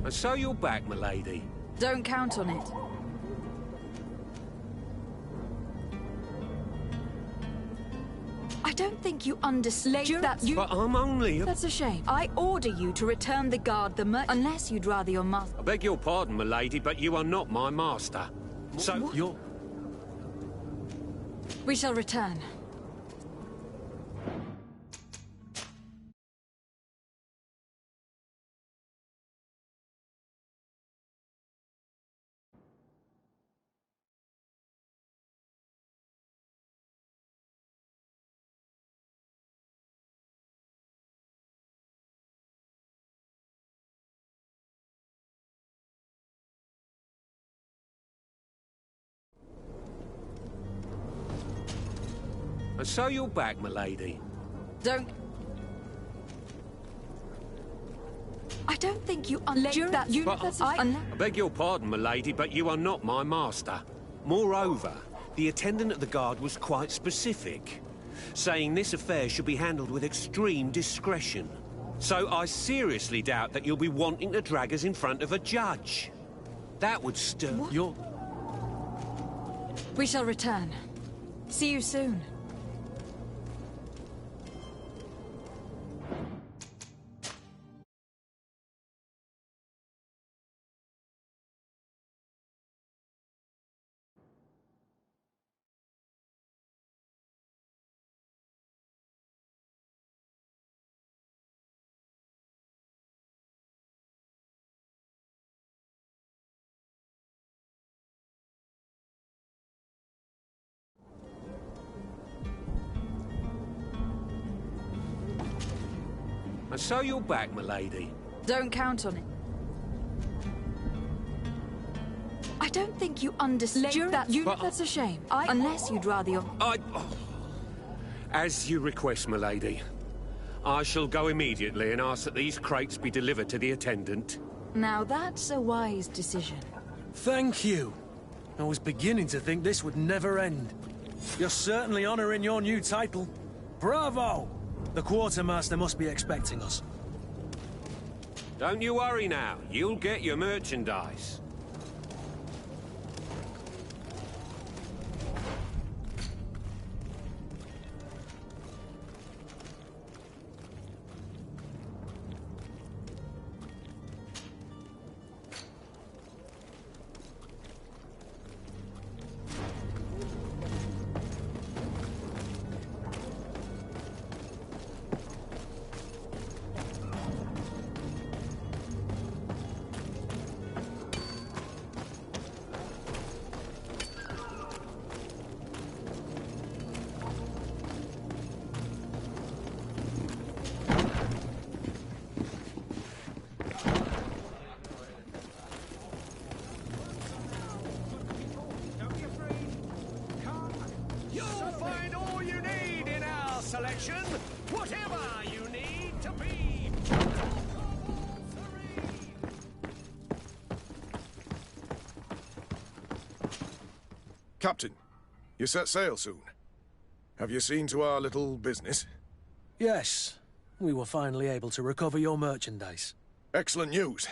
And so you're back, milady. Don't count on it. I don't think you understand that you— But I'm only— That's a shame. I order you to return the guard the unless you'd rather your master— I beg your pardon, milady, but you are not my master. So What? you're— We shall return. And so you're back, milady. Don't— I don't think you understand that you— But I beg your pardon, milady, but you are not my master. Moreover, the attendant at the guard was quite specific, saying this affair should be handled with extreme discretion. So I seriously doubt that you'll be wanting to drag us in front of a judge. That would stir— What? your— We shall return. See you soon. And so you're back, milady. Don't count on it. I don't think you understand that you— But That's a shame. Unless you'd rather your— As you request, milady. I shall go immediately and ask that these crates be delivered to the attendant. Now that's a wise decision. Thank you. I was beginning to think this would never end. You're certainly honoring your new title. Bravo! The quartermaster must be expecting us. Don't you worry now. You'll get your merchandise. Whatever you need to be. Captain, you set sail soon. Have you seen to our little business? Yes. We were finally able to recover your merchandise. Excellent news.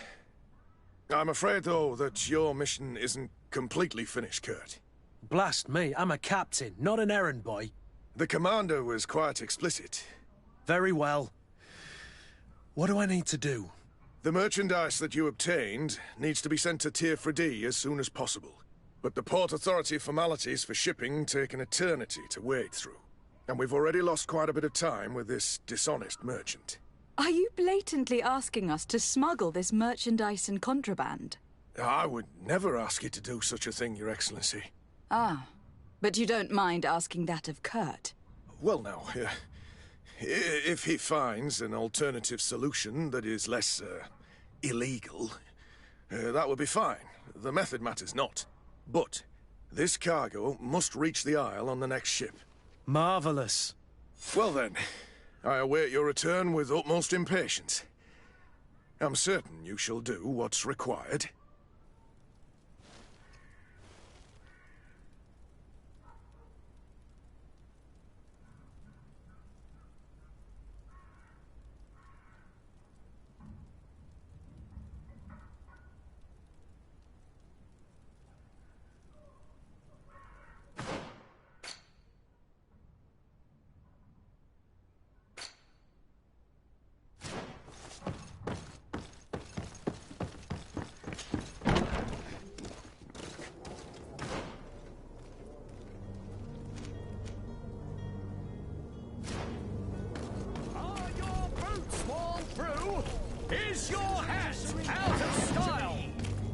I'm afraid, though, that your mission isn't completely finished, Kurt. Blast me, I'm a captain, not an errand boy. The commander was quite explicit. Very well. What do I need to do? The merchandise that you obtained needs to be sent to Tier 4D as soon as possible. But the Port Authority formalities for shipping take an eternity to wade through. And we've already lost quite a bit of time with this dishonest merchant. Are you blatantly asking us to smuggle this merchandise and contraband? I would never ask you to do such a thing, Your Excellency. Ah, but you don't mind asking that of Kurt? Well, now, if he finds an alternative solution that is less, illegal, that would be fine. The method matters not. But this cargo must reach the Isle on the next ship. Marvelous. Well then, I await your return with utmost impatience. I'm certain you shall do what's required. Is your hat out of style?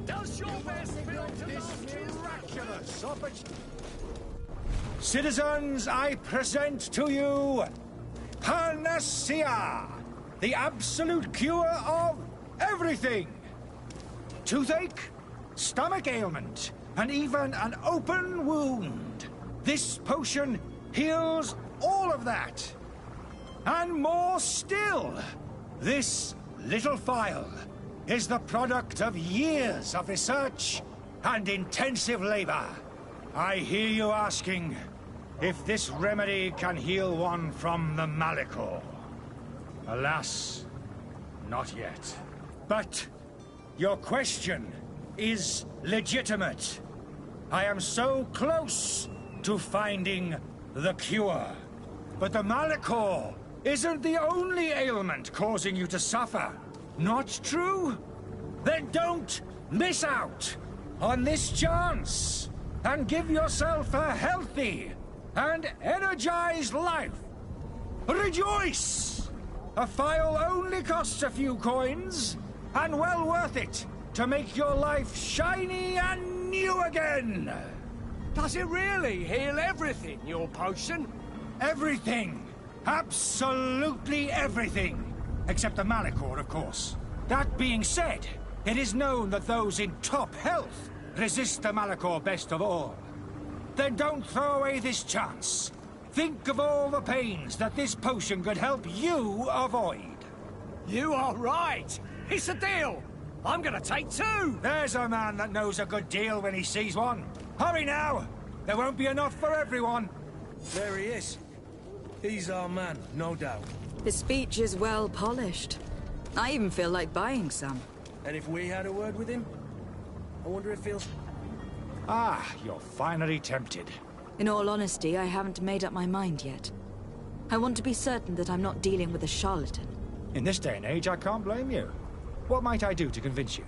Does your best build this miraculous opportunity? Citizens, I present to you Panacea, the absolute cure of everything. Toothache, stomach ailment, and even an open wound. This potion heals all of that. And more still. This little phial is the product of years of research and intensive labor. I hear you asking if this remedy can heal one from the Malachor. Alas, not yet. But your question is legitimate. I am so close to finding the cure. But the Malachor isn't the only ailment causing you to suffer. Not true? Then don't miss out on this chance and give yourself a healthy and energized life. Rejoice! A phial only costs a few coins, and well worth it to make your life shiny and new again. Does it really heal everything, your potion? Everything. Absolutely everything. Except the Malachor, of course. That being said, it is known that those in top health resist the Malachor best of all. Then don't throw away this chance. Think of all the pains that this potion could help you avoid. You are right. It's a deal. I'm gonna take 2. There's a man that knows a good deal when he sees one. Hurry now. There won't be enough for everyone. There he is. He's our man, no doubt. His speech is well polished. I even feel like buying some. And if we had a word with him? I wonder if he'll... Ah, you're finally tempted. In all honesty, I haven't made up my mind yet. I want to be certain that I'm not dealing with a charlatan. In this day and age, I can't blame you. What might I do to convince you?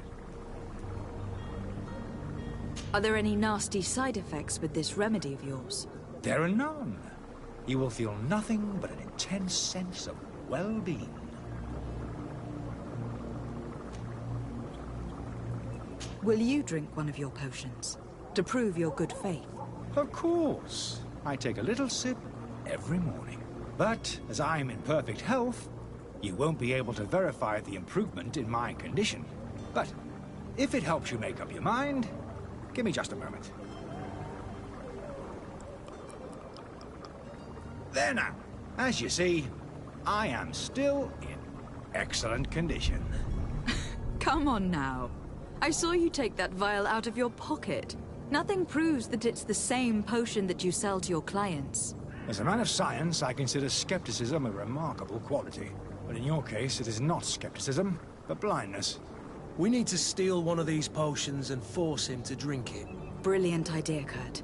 Are there any nasty side effects with this remedy of yours? There are none. You will feel nothing but an intense sense of well-being. Will you drink one of your potions, to prove your good faith? Of course. I take a little sip every morning. But, as I'm in perfect health, you won't be able to verify the improvement in my condition. But, if it helps you make up your mind, give me just a moment. There now. As you see, I am still in excellent condition. Come on now. I saw you take that vial out of your pocket. Nothing proves that it's the same potion that you sell to your clients. As a man of science, I consider skepticism a remarkable quality. But in your case, it is not skepticism, but blindness. We need to steal one of these potions and force him to drink it. Brilliant idea, Kurt.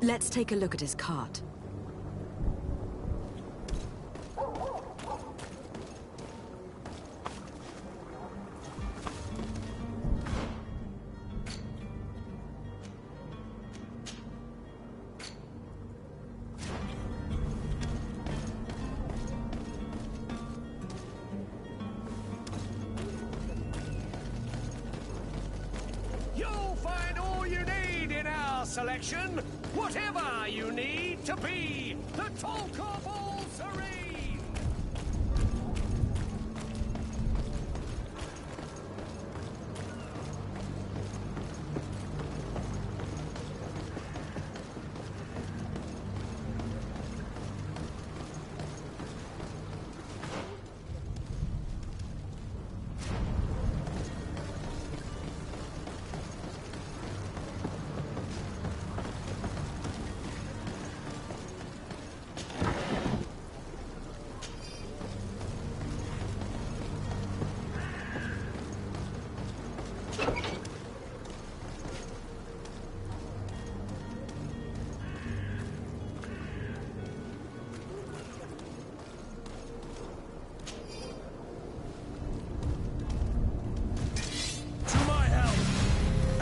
Let's take a look at his cart. Selection, whatever you need to be the talk of all serene.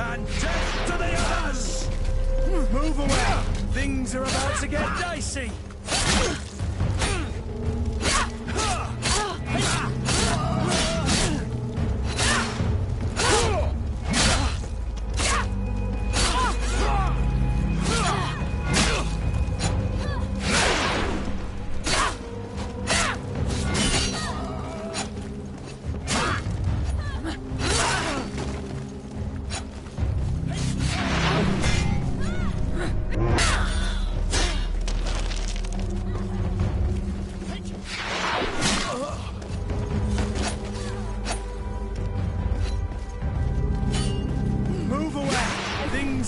And death to the others! Move away! Things are about to get dicey!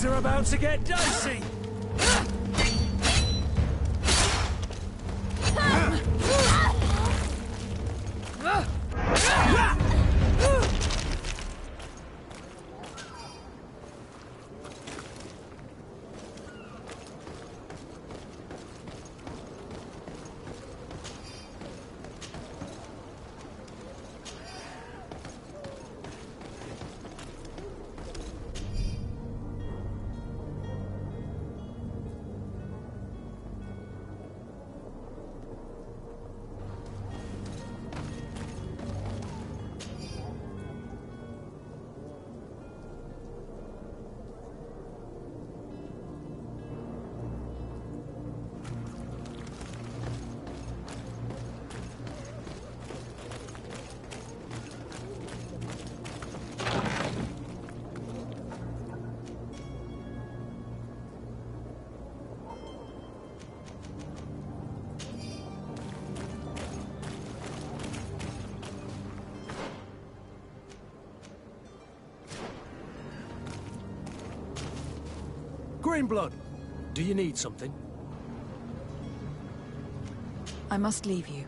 Are about to get dicey. Greenblood, do you need something? I must leave you.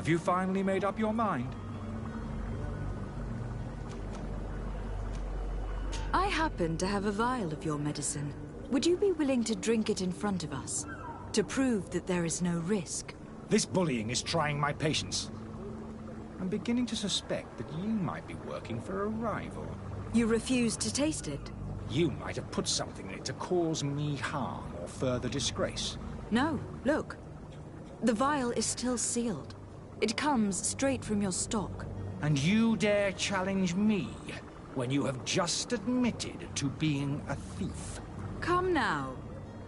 Have you finally made up your mind? I happen to have a vial of your medicine. Would you be willing to drink it in front of us? To prove that there is no risk? This bullying is trying my patience. I'm beginning to suspect that you might be working for a rival. You refuse to taste it? You might have put something in it to cause me harm or further disgrace. No, look. The vial is still sealed. It comes straight from your stock. And you dare challenge me when you have just admitted to being a thief? Come now.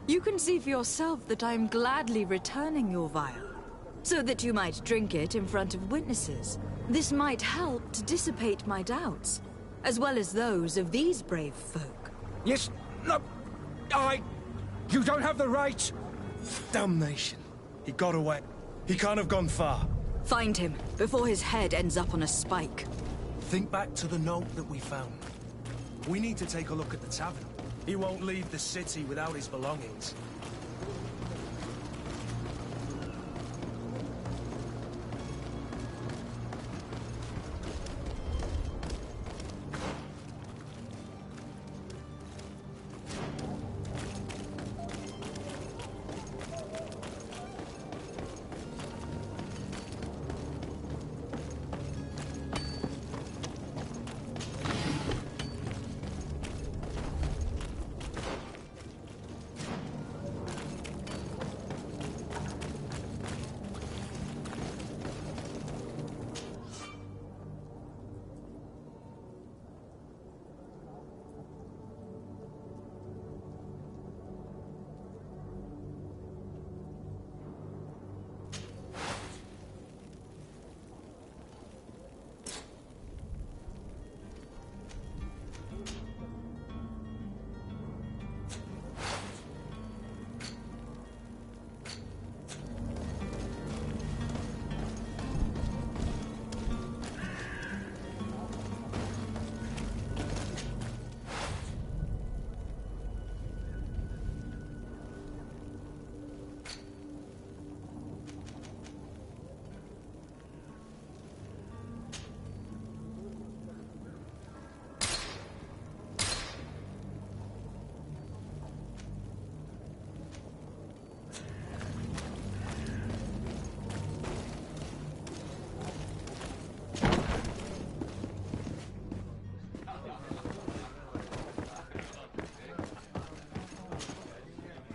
You can see for yourself that I am gladly returning your vial, so that you might drink it in front of witnesses. This might help to dissipate my doubts, as well as those of these brave folk. Yes, no, You don't have the right! Damnation. He got away. He can't have gone far. Find him, before his head ends up on a spike. Think back to the note that we found. We need to take a look at the tavern. He won't leave the city without his belongings.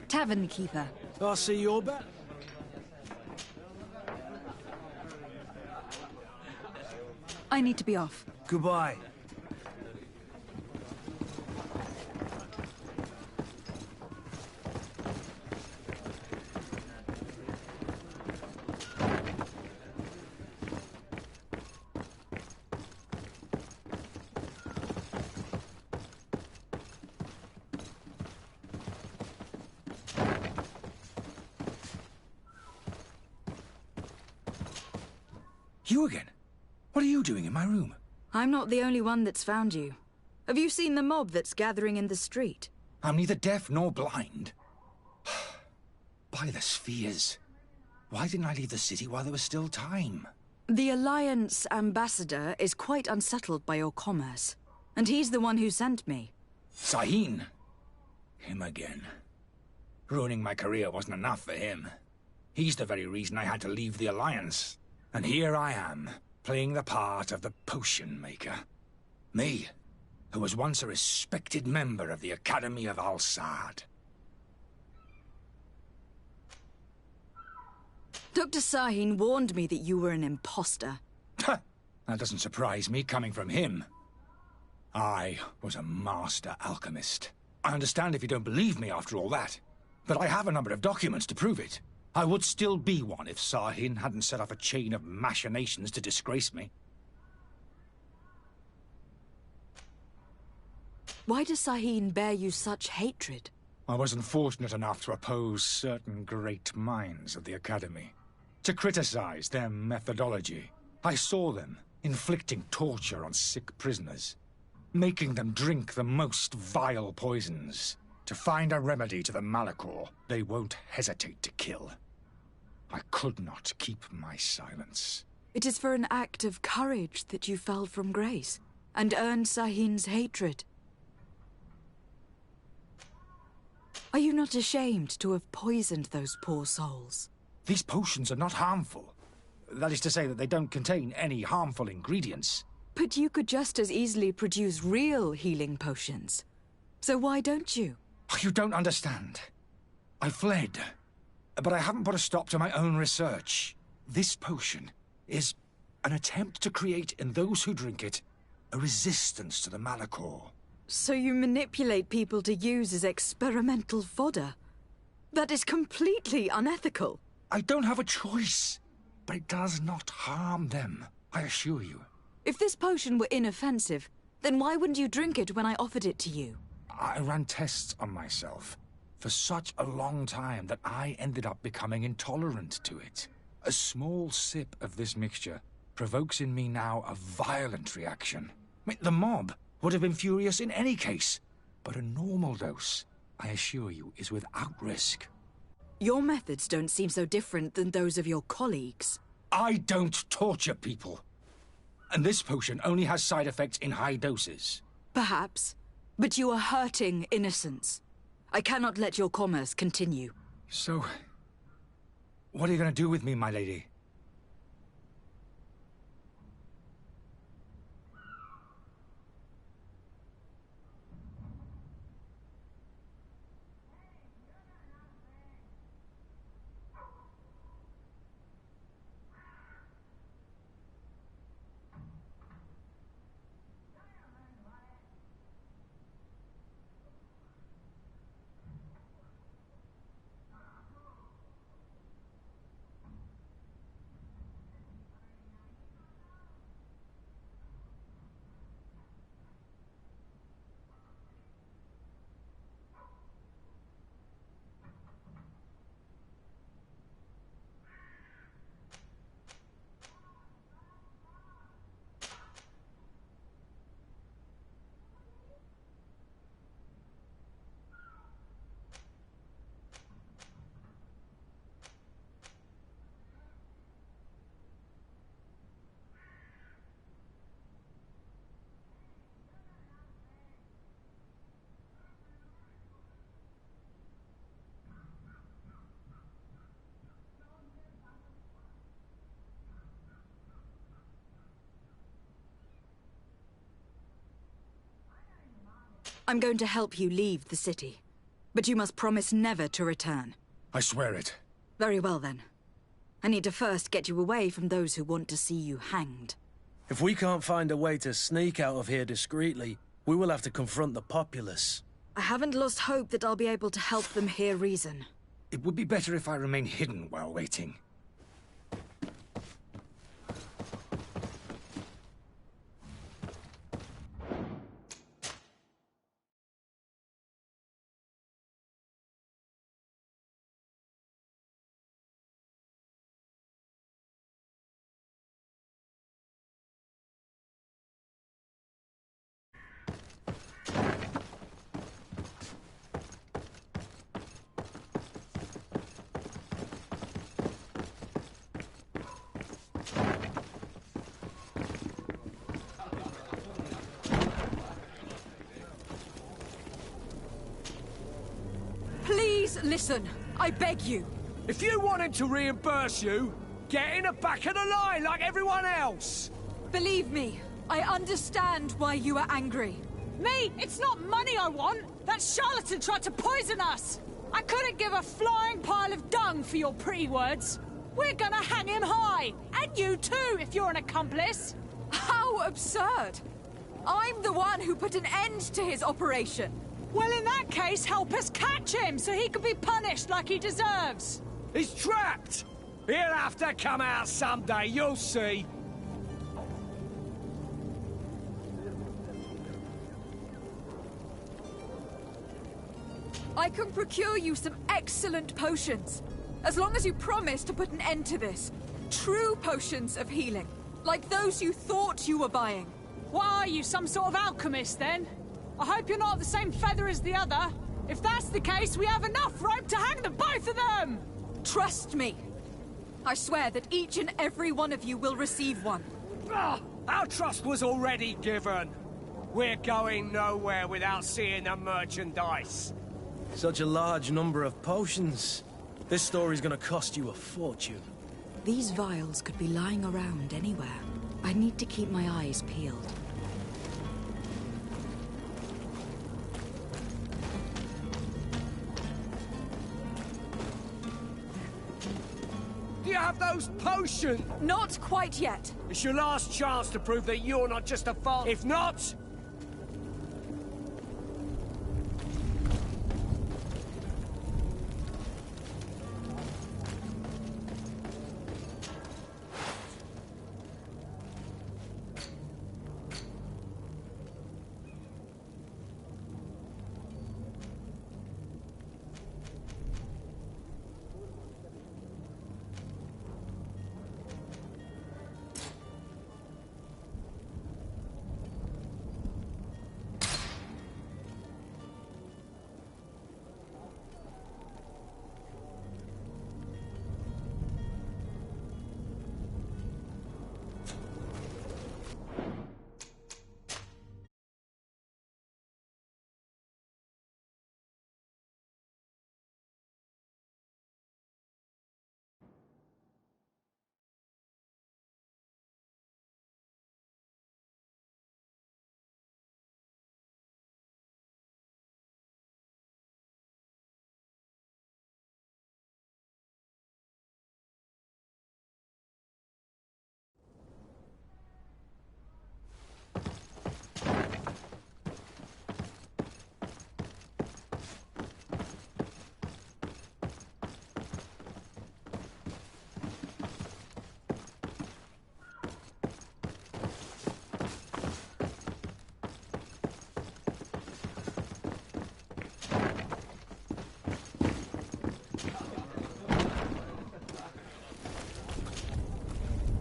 Tavern keeper. I see you're back. I need to be off. Goodbye. You again? What are you doing in my room? I'm not the only one that's found you. Have you seen the mob that's gathering in the street? I'm neither deaf nor blind. By the spheres. Why didn't I leave the city while there was still time? The Alliance ambassador is quite unsettled by your commerce. And he's the one who sent me. Sahin. Him again. Ruining my career wasn't enough for him. He's the very reason I had to leave the Alliance. And here I am, playing the part of the potion maker. Me, who was once a respected member of the Academy of Al-Sad. Dr. Sahin warned me that you were an imposter. That doesn't surprise me, coming from him. I was a master alchemist. I understand if you don't believe me after all that, but I have a number of documents to prove it. I would still be one if Sahin hadn't set off a chain of machinations to disgrace me. Why does Sahin bear you such hatred? I wasn't fortunate enough to oppose certain great minds of the Academy, to criticize their methodology. I saw them inflicting torture on sick prisoners, making them drink the most vile poisons. To find a remedy to the Malachor, they won't hesitate to kill. I could not keep my silence. It is for an act of courage that you fell from grace, and earned Sahin's hatred. Are you not ashamed to have poisoned those poor souls? These potions are not harmful. That is to say that they don't contain any harmful ingredients. But you could just as easily produce real healing potions. So why don't you? You don't understand. I fled, but I haven't put a stop to my own research. This potion is an attempt to create in those who drink it a resistance to the Malachor. So you manipulate people to use as experimental fodder? That is completely unethical. I don't have a choice, but it does not harm them, I assure you. If this potion were inoffensive, then why wouldn't you drink it when I offered it to you? I ran tests on myself for such a long time that I ended up becoming intolerant to it. A small sip of this mixture provokes in me now a violent reaction. I mean, the mob would have been furious in any case, but a normal dose, I assure you, is without risk. Your methods don't seem so different than those of your colleagues. I don't torture people. And this potion only has side effects in high doses. Perhaps, but you are hurting innocents. I cannot let your commerce continue. So, what are you going to do with me, my lady? I'm going to help you leave the city. But you must promise never to return. I swear it. Very well, then. I need to first get you away from those who want to see you hanged. If we can't find a way to sneak out of here discreetly, we will have to confront the populace. I haven't lost hope that I'll be able to help them hear reason. It would be better if I remain hidden while waiting. Listen, I beg you. If you want him to reimburse you, get in the back of the line like everyone else. Believe me, I understand why you are angry. Me? It's not money I want. That charlatan tried to poison us. I couldn't give a flying pile of dung for your pretty words. We're gonna hang him high! And you too, if you're an accomplice! How absurd! I'm the one who put an end to his operation. Well, in that case, help us catch him so he can be punished like he deserves. He's trapped! He'll have to come out someday, you'll see. I can procure you some excellent potions, as long as you promise to put an end to this. True potions of healing, like those you thought you were buying. What are you, some sort of alchemist, then? I hope you're not the same feather as the other. If that's the case, we have enough rope to hang the both of them! Trust me. I swear that each and every one of you will receive one. Our trust was already given. We're going nowhere without seeing the merchandise. Such a large number of potions. This story's gonna cost you a fortune. These vials could be lying around anywhere. I need to keep my eyes peeled. Do you have those potions? Not quite yet. It's your last chance to prove that you're not just a fool. If not...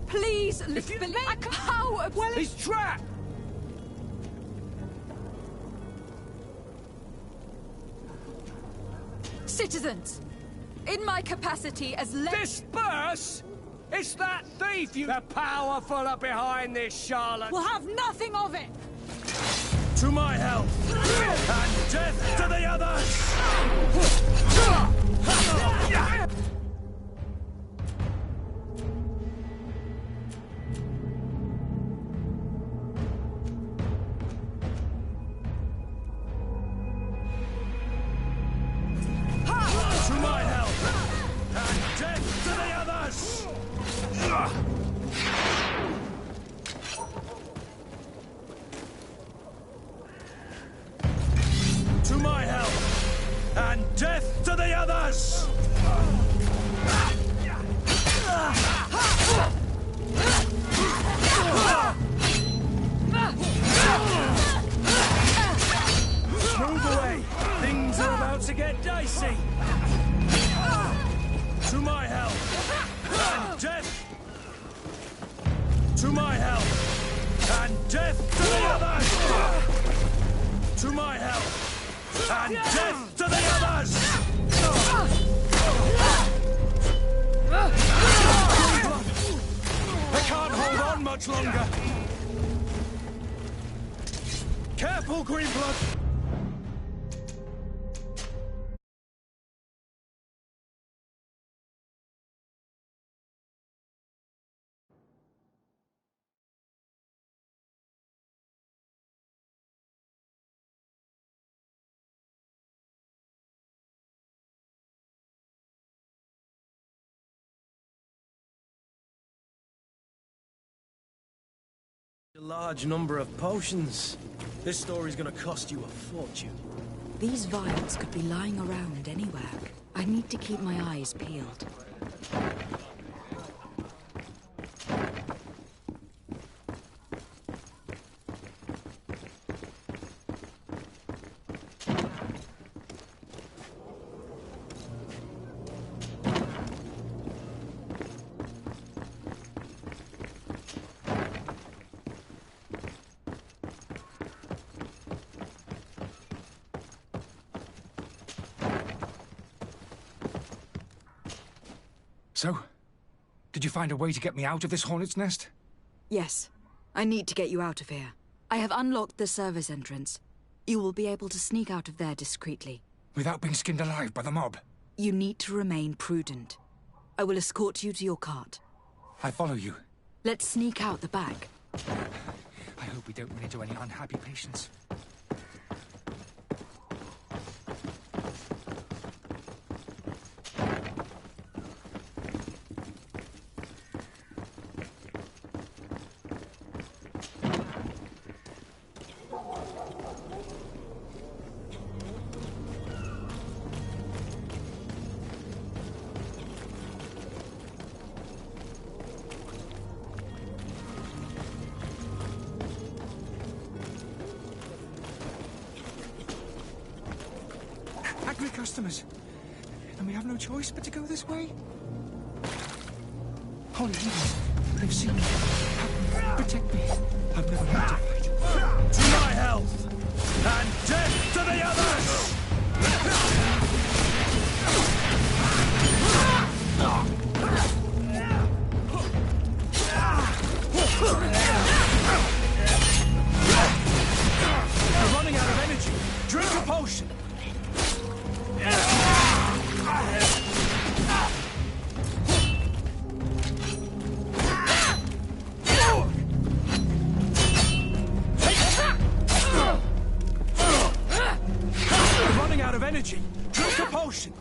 Please, how... Well, he's trapped! Citizens, in my capacity as Disperse! It's that thief you... The powerful are behind this, Charlotte! We'll have nothing of it! To my help! And death to the others! Careful, Greenblood! A large number of potions. This story's gonna cost you a fortune. These vials could be lying around anywhere. I need to keep my eyes peeled. So, did you find a way to get me out of this hornet's nest? Yes. I need to get you out of here. I have unlocked the service entrance. You will be able to sneak out of there discreetly. Without being skinned alive by the mob? You need to remain prudent. I will escort you to your cart. I follow you. Let's sneak out the back. I hope we don't run into any unhappy patients. Customers. And we have no choice but to go this way? Holy heavens, they've seen me. Help me. Protect me. I've never had to fight. To my health! And death to the others! We're running out of energy. Drink a potion. Running out of energy. Drink a potion.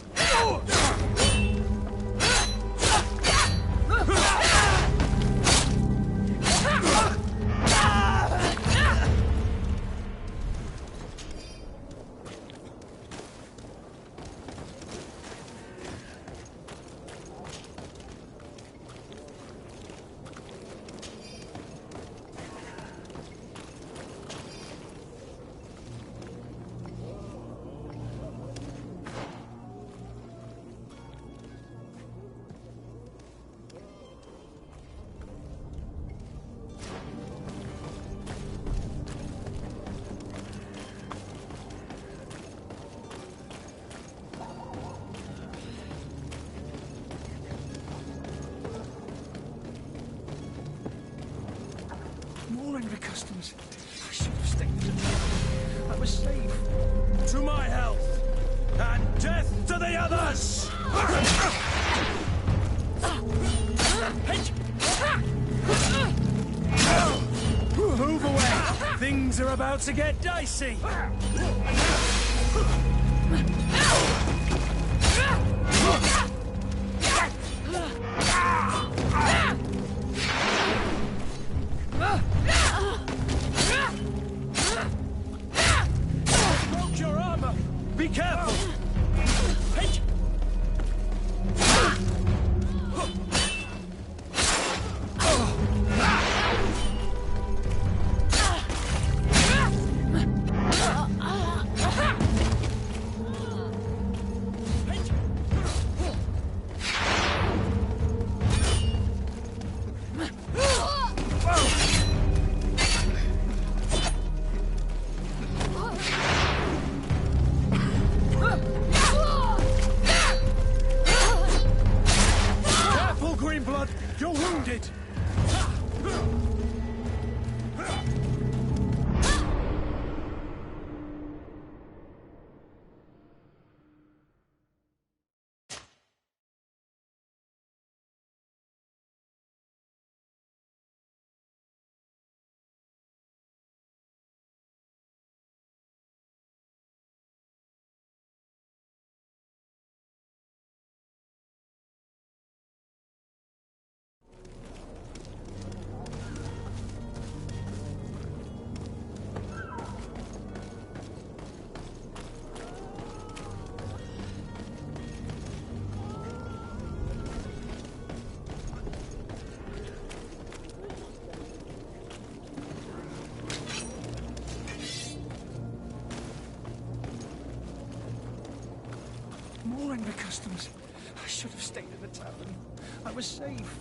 More angry customers. I should have stayed in the town. I was safe. To my health! And death to the others! Move away! Things are about to get dicey! Broke your armor! Be careful! customs. I should have stayed in the tavern. I was safe.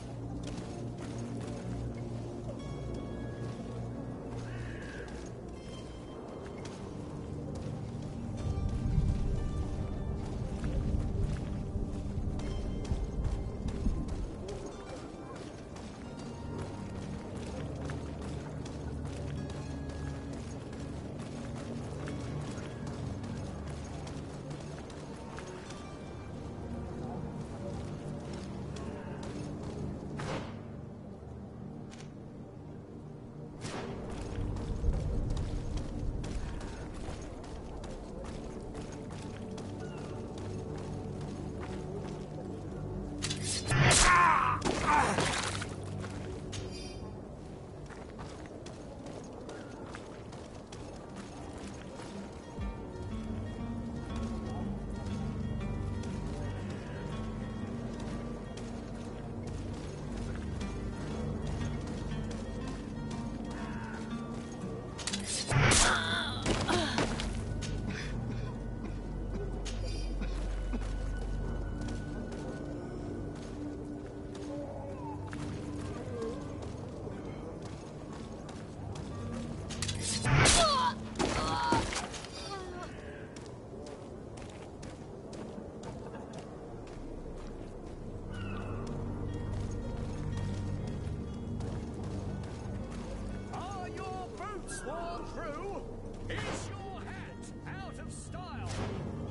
Sworn through? Is your hat out of style?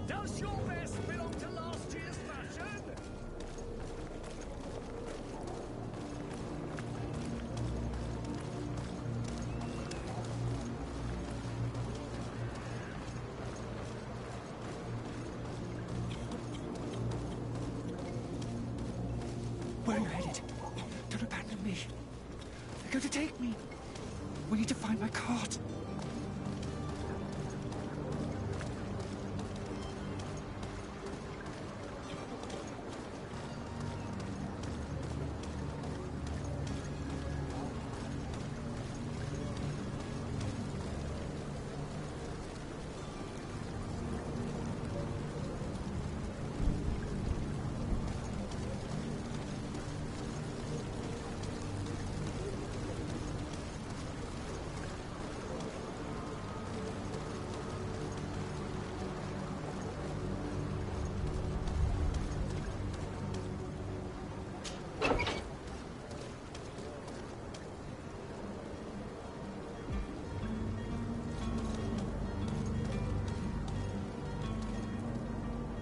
Does your vest belong to last year's fashion? Where are you headed? Don't abandon me. They're going to take me. We need to find my cart.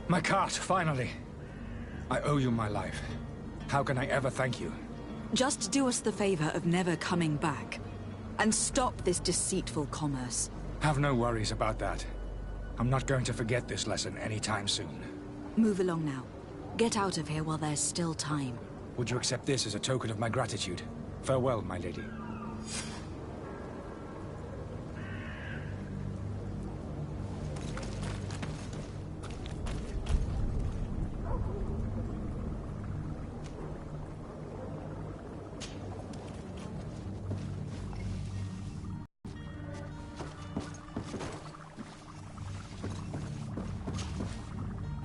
My cart, finally. I owe you my life. How can I ever thank you? Just do us the favor of never coming back. And stop this deceitful commerce. Have no worries about that. I'm not going to forget this lesson anytime soon. Move along now. Get out of here while there's still time. Would you accept this as a token of my gratitude? Farewell, my lady.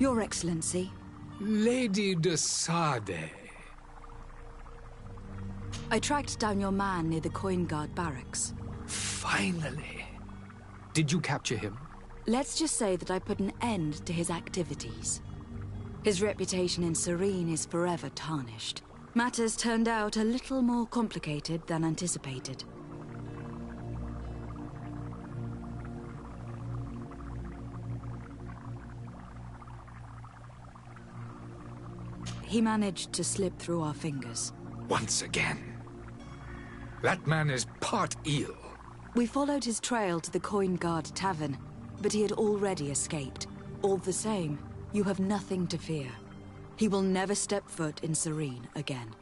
Your Excellency. Lady de Sade. I tracked down your man near the Coin Guard barracks. Finally. Did you capture him? Let's just say that I put an end to his activities. His reputation in Serene is forever tarnished. Matters turned out a little more complicated than anticipated. He managed to slip through our fingers. Once again. That man is part eel. We followed his trail to the Coin Guard Tavern, but he had already escaped. All the same, you have nothing to fear. He will never step foot in Serene again.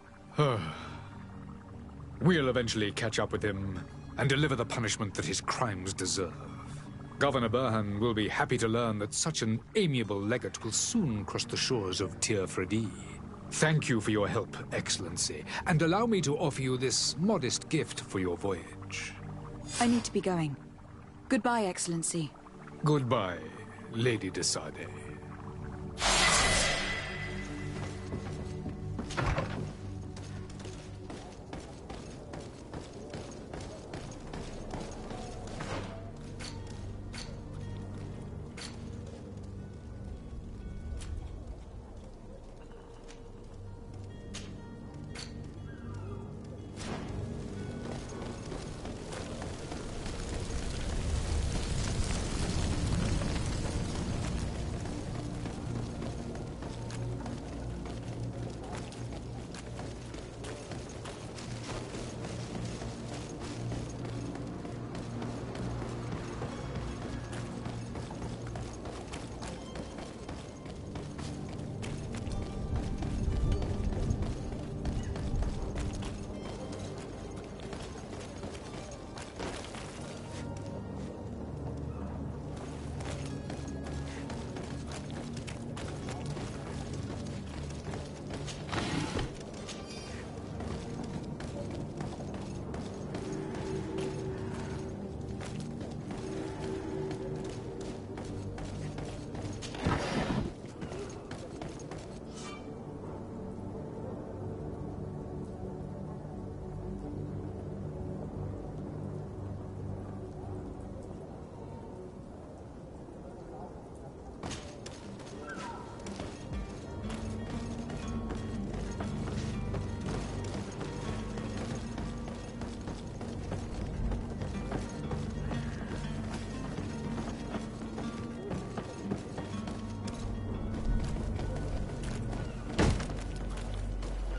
We'll eventually catch up with him and deliver the punishment that his crimes deserve. Governor Burhan will be happy to learn that such an amiable legate will soon cross the shores of Tir Fredi. Thank you for your help, Excellency, and allow me to offer you this modest gift for your voyage. I need to be going. Goodbye, Excellency. Goodbye, Lady de Sade.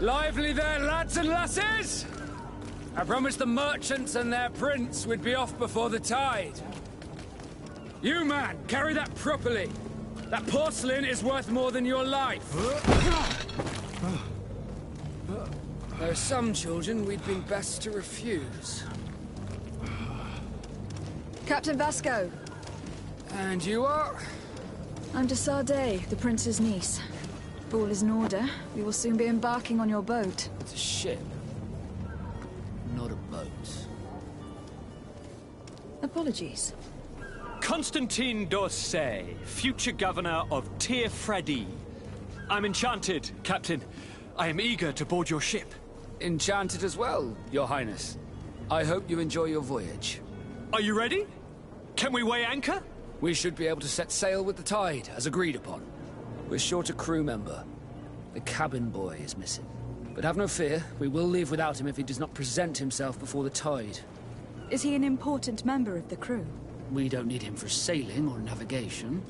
Lively there, lads and lasses! I promised the merchants and their prince we'd be off before the tide. You, man, carry that properly. That porcelain is worth more than your life. There are some children we'd been best to refuse. Captain Vasco. And you are? I'm de Sardet, the prince's niece. If all is in order, we will soon be embarking on your boat. It's a ship, not a boat. Apologies. Constantine d'Orsay, future governor of Tir-Fredi. I'm enchanted, Captain. I am eager to board your ship. Enchanted as well, Your Highness. I hope you enjoy your voyage. Are you ready? Can we weigh anchor? We should be able to set sail with the tide, as agreed upon. We're short a crew member. The cabin boy is missing. But have no fear, we will leave without him if he does not present himself before the tide. Is he an important member of the crew? We don't need him for sailing or navigation.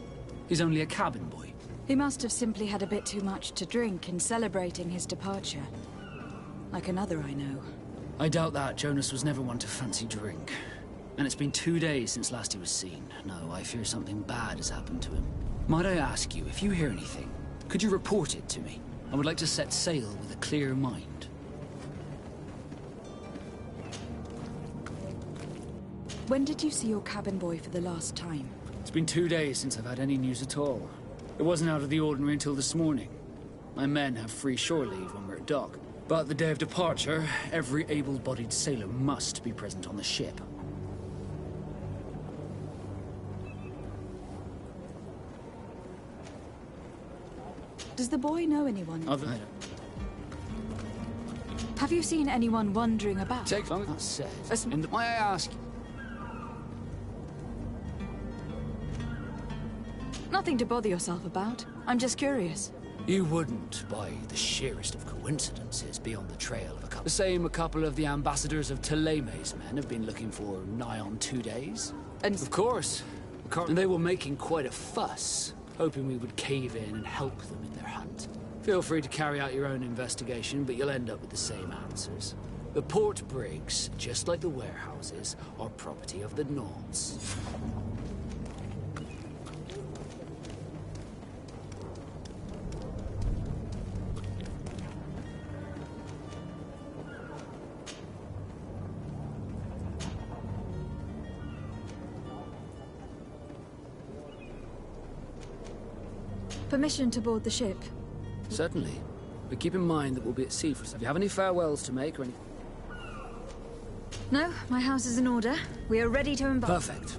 He's only a cabin boy. He must have simply had a bit too much to drink in celebrating his departure. Like another I know. I doubt that. Jonas was never one to fancy drink. And it's been 2 days since last he was seen. No, I fear something bad has happened to him. Might I ask you, if you hear anything, could you report it to me? I would like to set sail with a clear mind. When did you see your cabin boy for the last time? It's been 2 days since I've had any news at all. It wasn't out of the ordinary until this morning. My men have free shore leave when we're at dock. But the day of departure, every able-bodied sailor must be present on the ship. Does the boy know anyone? Other Have you seen anyone wandering about? Take long as said. And may I ask? Nothing to bother yourself about. I'm just curious. You wouldn't, by the sheerest of coincidences, be on the trail of a couple. The same a couple of the ambassadors of Teleme's men have been looking for nigh on 2 days. And of course. And they were making quite a fuss, hoping we would cave in and help them in their hunt. Feel free to carry out your own investigation, but you'll end up with the same answers. The port brigs, just like the warehouses, are property of the Nords. Permission to board the ship? Certainly. But keep in mind that we'll be at sea for some. Do you have any farewells to make or any... No, my house is in order. We are ready to embark. Perfect.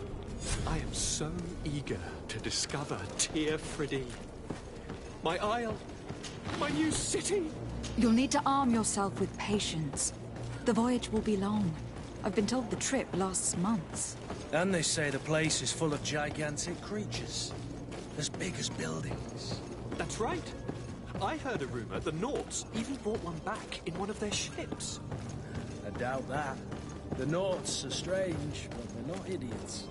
I am so eager to discover Tir-Fredi. My isle. My new city. You'll need to arm yourself with patience. The voyage will be long. I've been told the trip lasts months. And they say the place is full of gigantic creatures. As big as buildings. That's right. I heard a rumor the Nords even brought one back in one of their ships. I doubt that. The Nords are strange, but they're not idiots.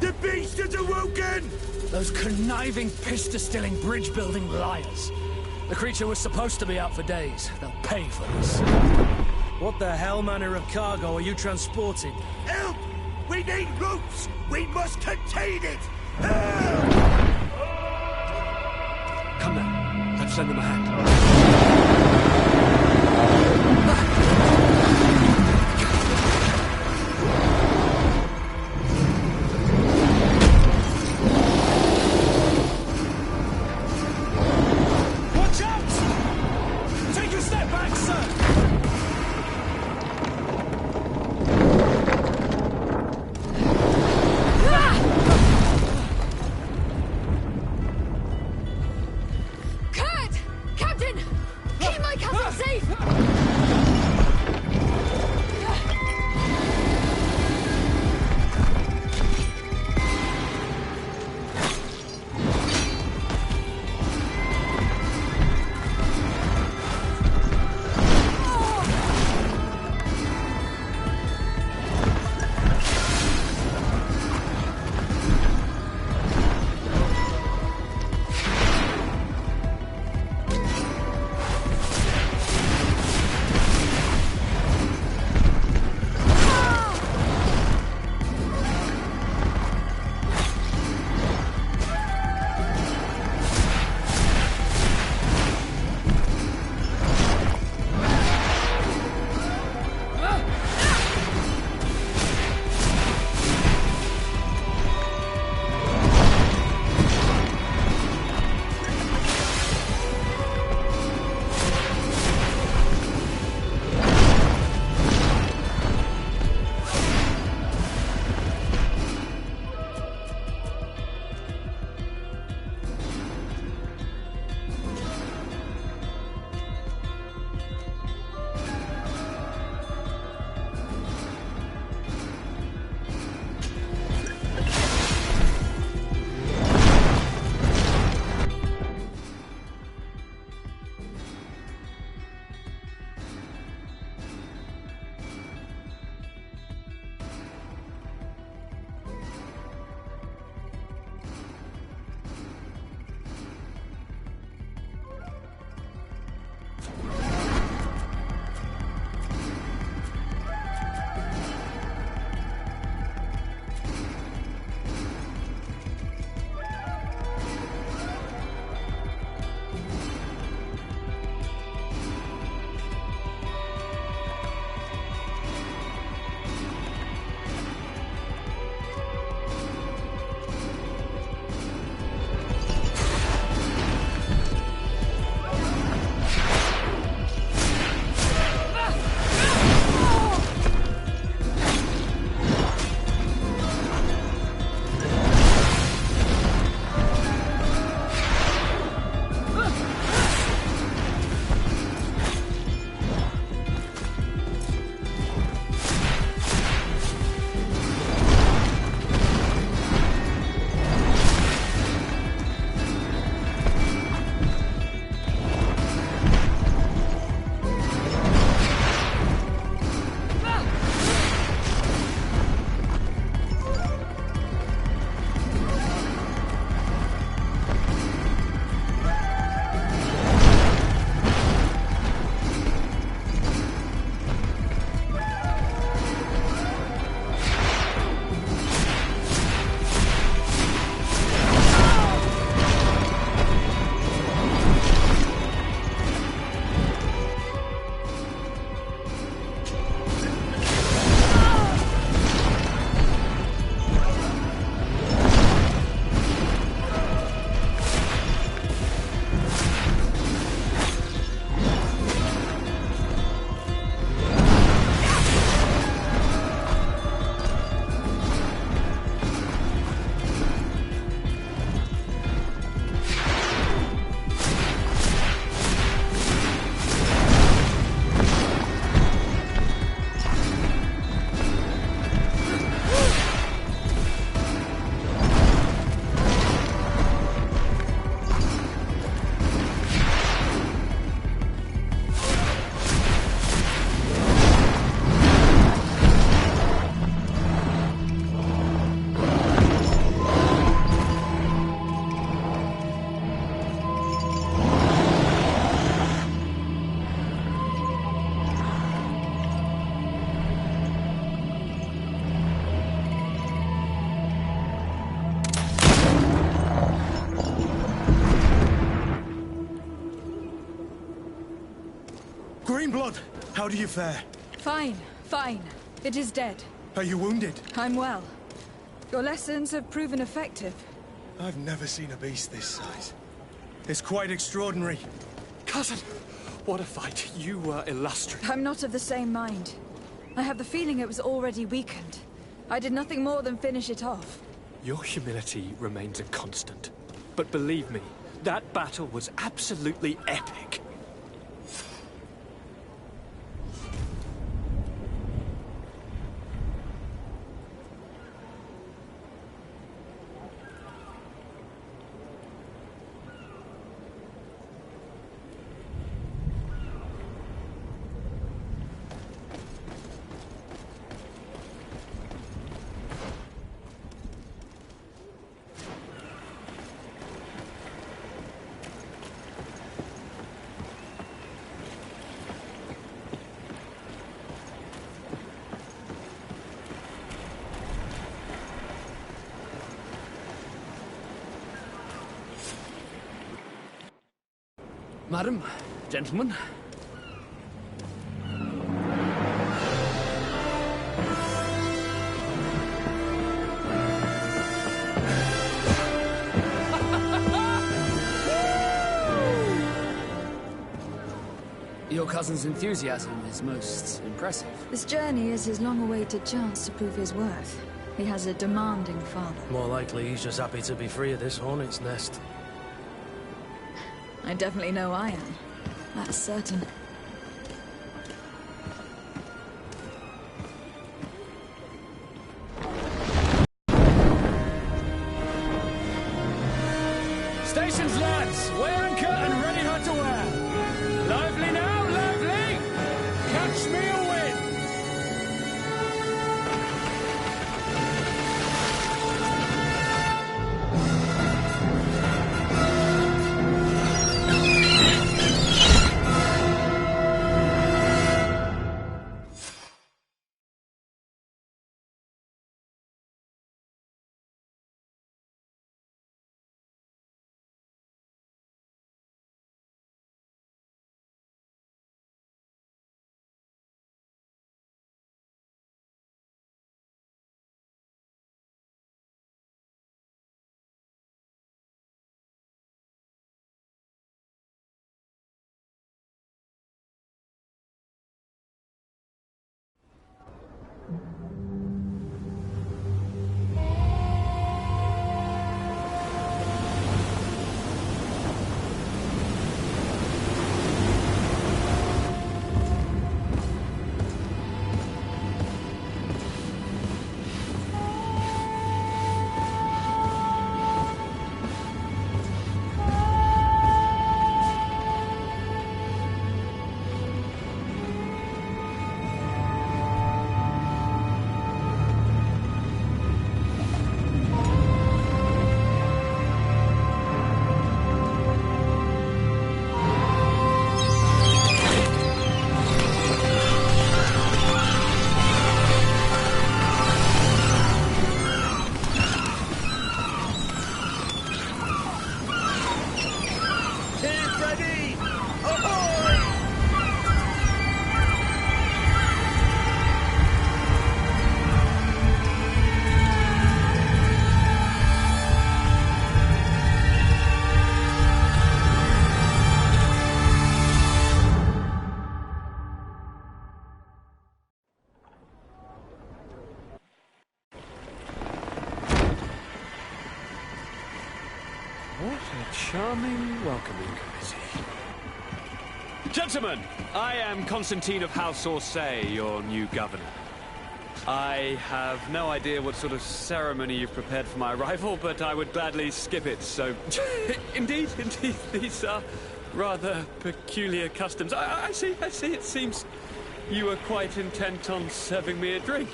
The beast is awoken! Those conniving, piss-distilling, bridge-building liars. The creature was supposed to be out for days. They'll pay for this. What the hell manner of cargo are you transporting? Help! We need ropes! We must contain it! Help! Come now. Let's lend them a hand. Watch out! Take a step back, sir! Greenblood, how do you fare? Fine, fine. It is dead. Are you wounded? I'm well. Your lessons have proven effective. I've never seen a beast this size. It's quite extraordinary. Cousin, what a fight. You were illustrious. I'm not of the same mind. I have the feeling it was already weakened. I did nothing more than finish it off. Your humility remains a constant. But believe me, that battle was absolutely epic. Madam, gentlemen. Your cousin's enthusiasm is most impressive. This journey is his long-awaited chance to prove his worth. He has a demanding father. More likely he's just happy to be free of this hornet's nest. I definitely know I am. That's certain. Stations, lads! Weigh anchor and ready her to wear! Lively now, lively! Catch me a wind! charming welcoming committee. Gentlemen, I am Constantine of House Orsay, your new governor. I have no idea what sort of ceremony you've prepared for my arrival, but I would gladly skip it, so... indeed, these are rather peculiar customs. I see, it seems you are quite intent on serving me a drink.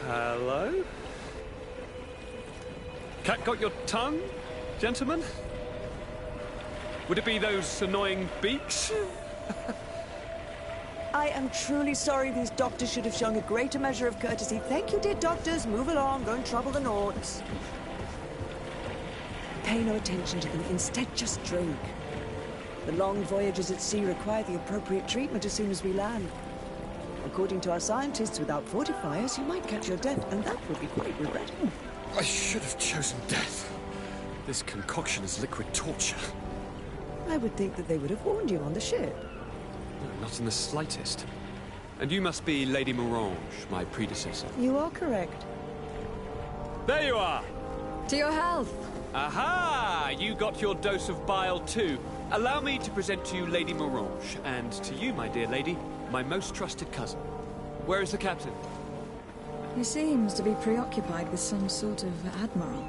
Hello? Cat got your tongue, gentlemen? Would it be those annoying beaks? I am truly sorry these doctors should have shown a greater measure of courtesy. Thank you, dear doctors. Move along, don't trouble the Nords. Pay no attention to them. Instead, just drink. The long voyages at sea require the appropriate treatment as soon as we land. According to our scientists, without fortifiers, you might catch your death, and that would be quite regrettable. I should have chosen death. This concoction is liquid torture. I would think that they would have warned you on the ship. No, not in the slightest. And you must be Lady Morange, my predecessor. You are correct. There you are! To your health! Aha! You got your dose of bile too. Allow me to present to you Lady Morange, and to you, my dear lady, my most trusted cousin. Where is the captain? He seems to be preoccupied with some sort of admiral.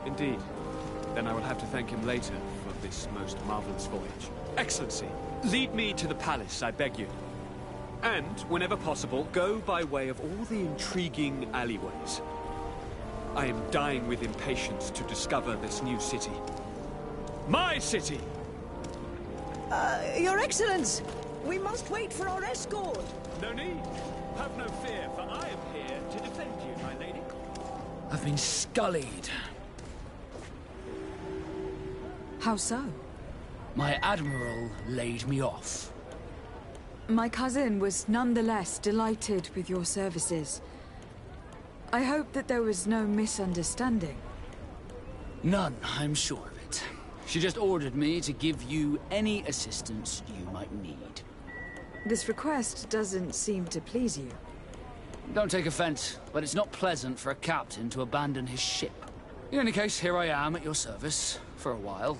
Indeed. Then I will have to thank him later for this most marvelous voyage. Excellency, lead me to the palace, I beg you. And, whenever possible, go by way of all the intriguing alleyways. I am dying with impatience to discover this new city. My city! Your Excellence! We must wait for our escort! No need. Have no fear, for I am here to defend you, my lady. I've been scullied. How so? My admiral laid me off. My cousin was nonetheless delighted with your services. I hope that there was no misunderstanding. None, I'm sure of it. She just ordered me to give you any assistance you might need. This request doesn't seem to please you. Don't take offense, but it's not pleasant for a captain to abandon his ship. In any case, here I am at your service, for a while.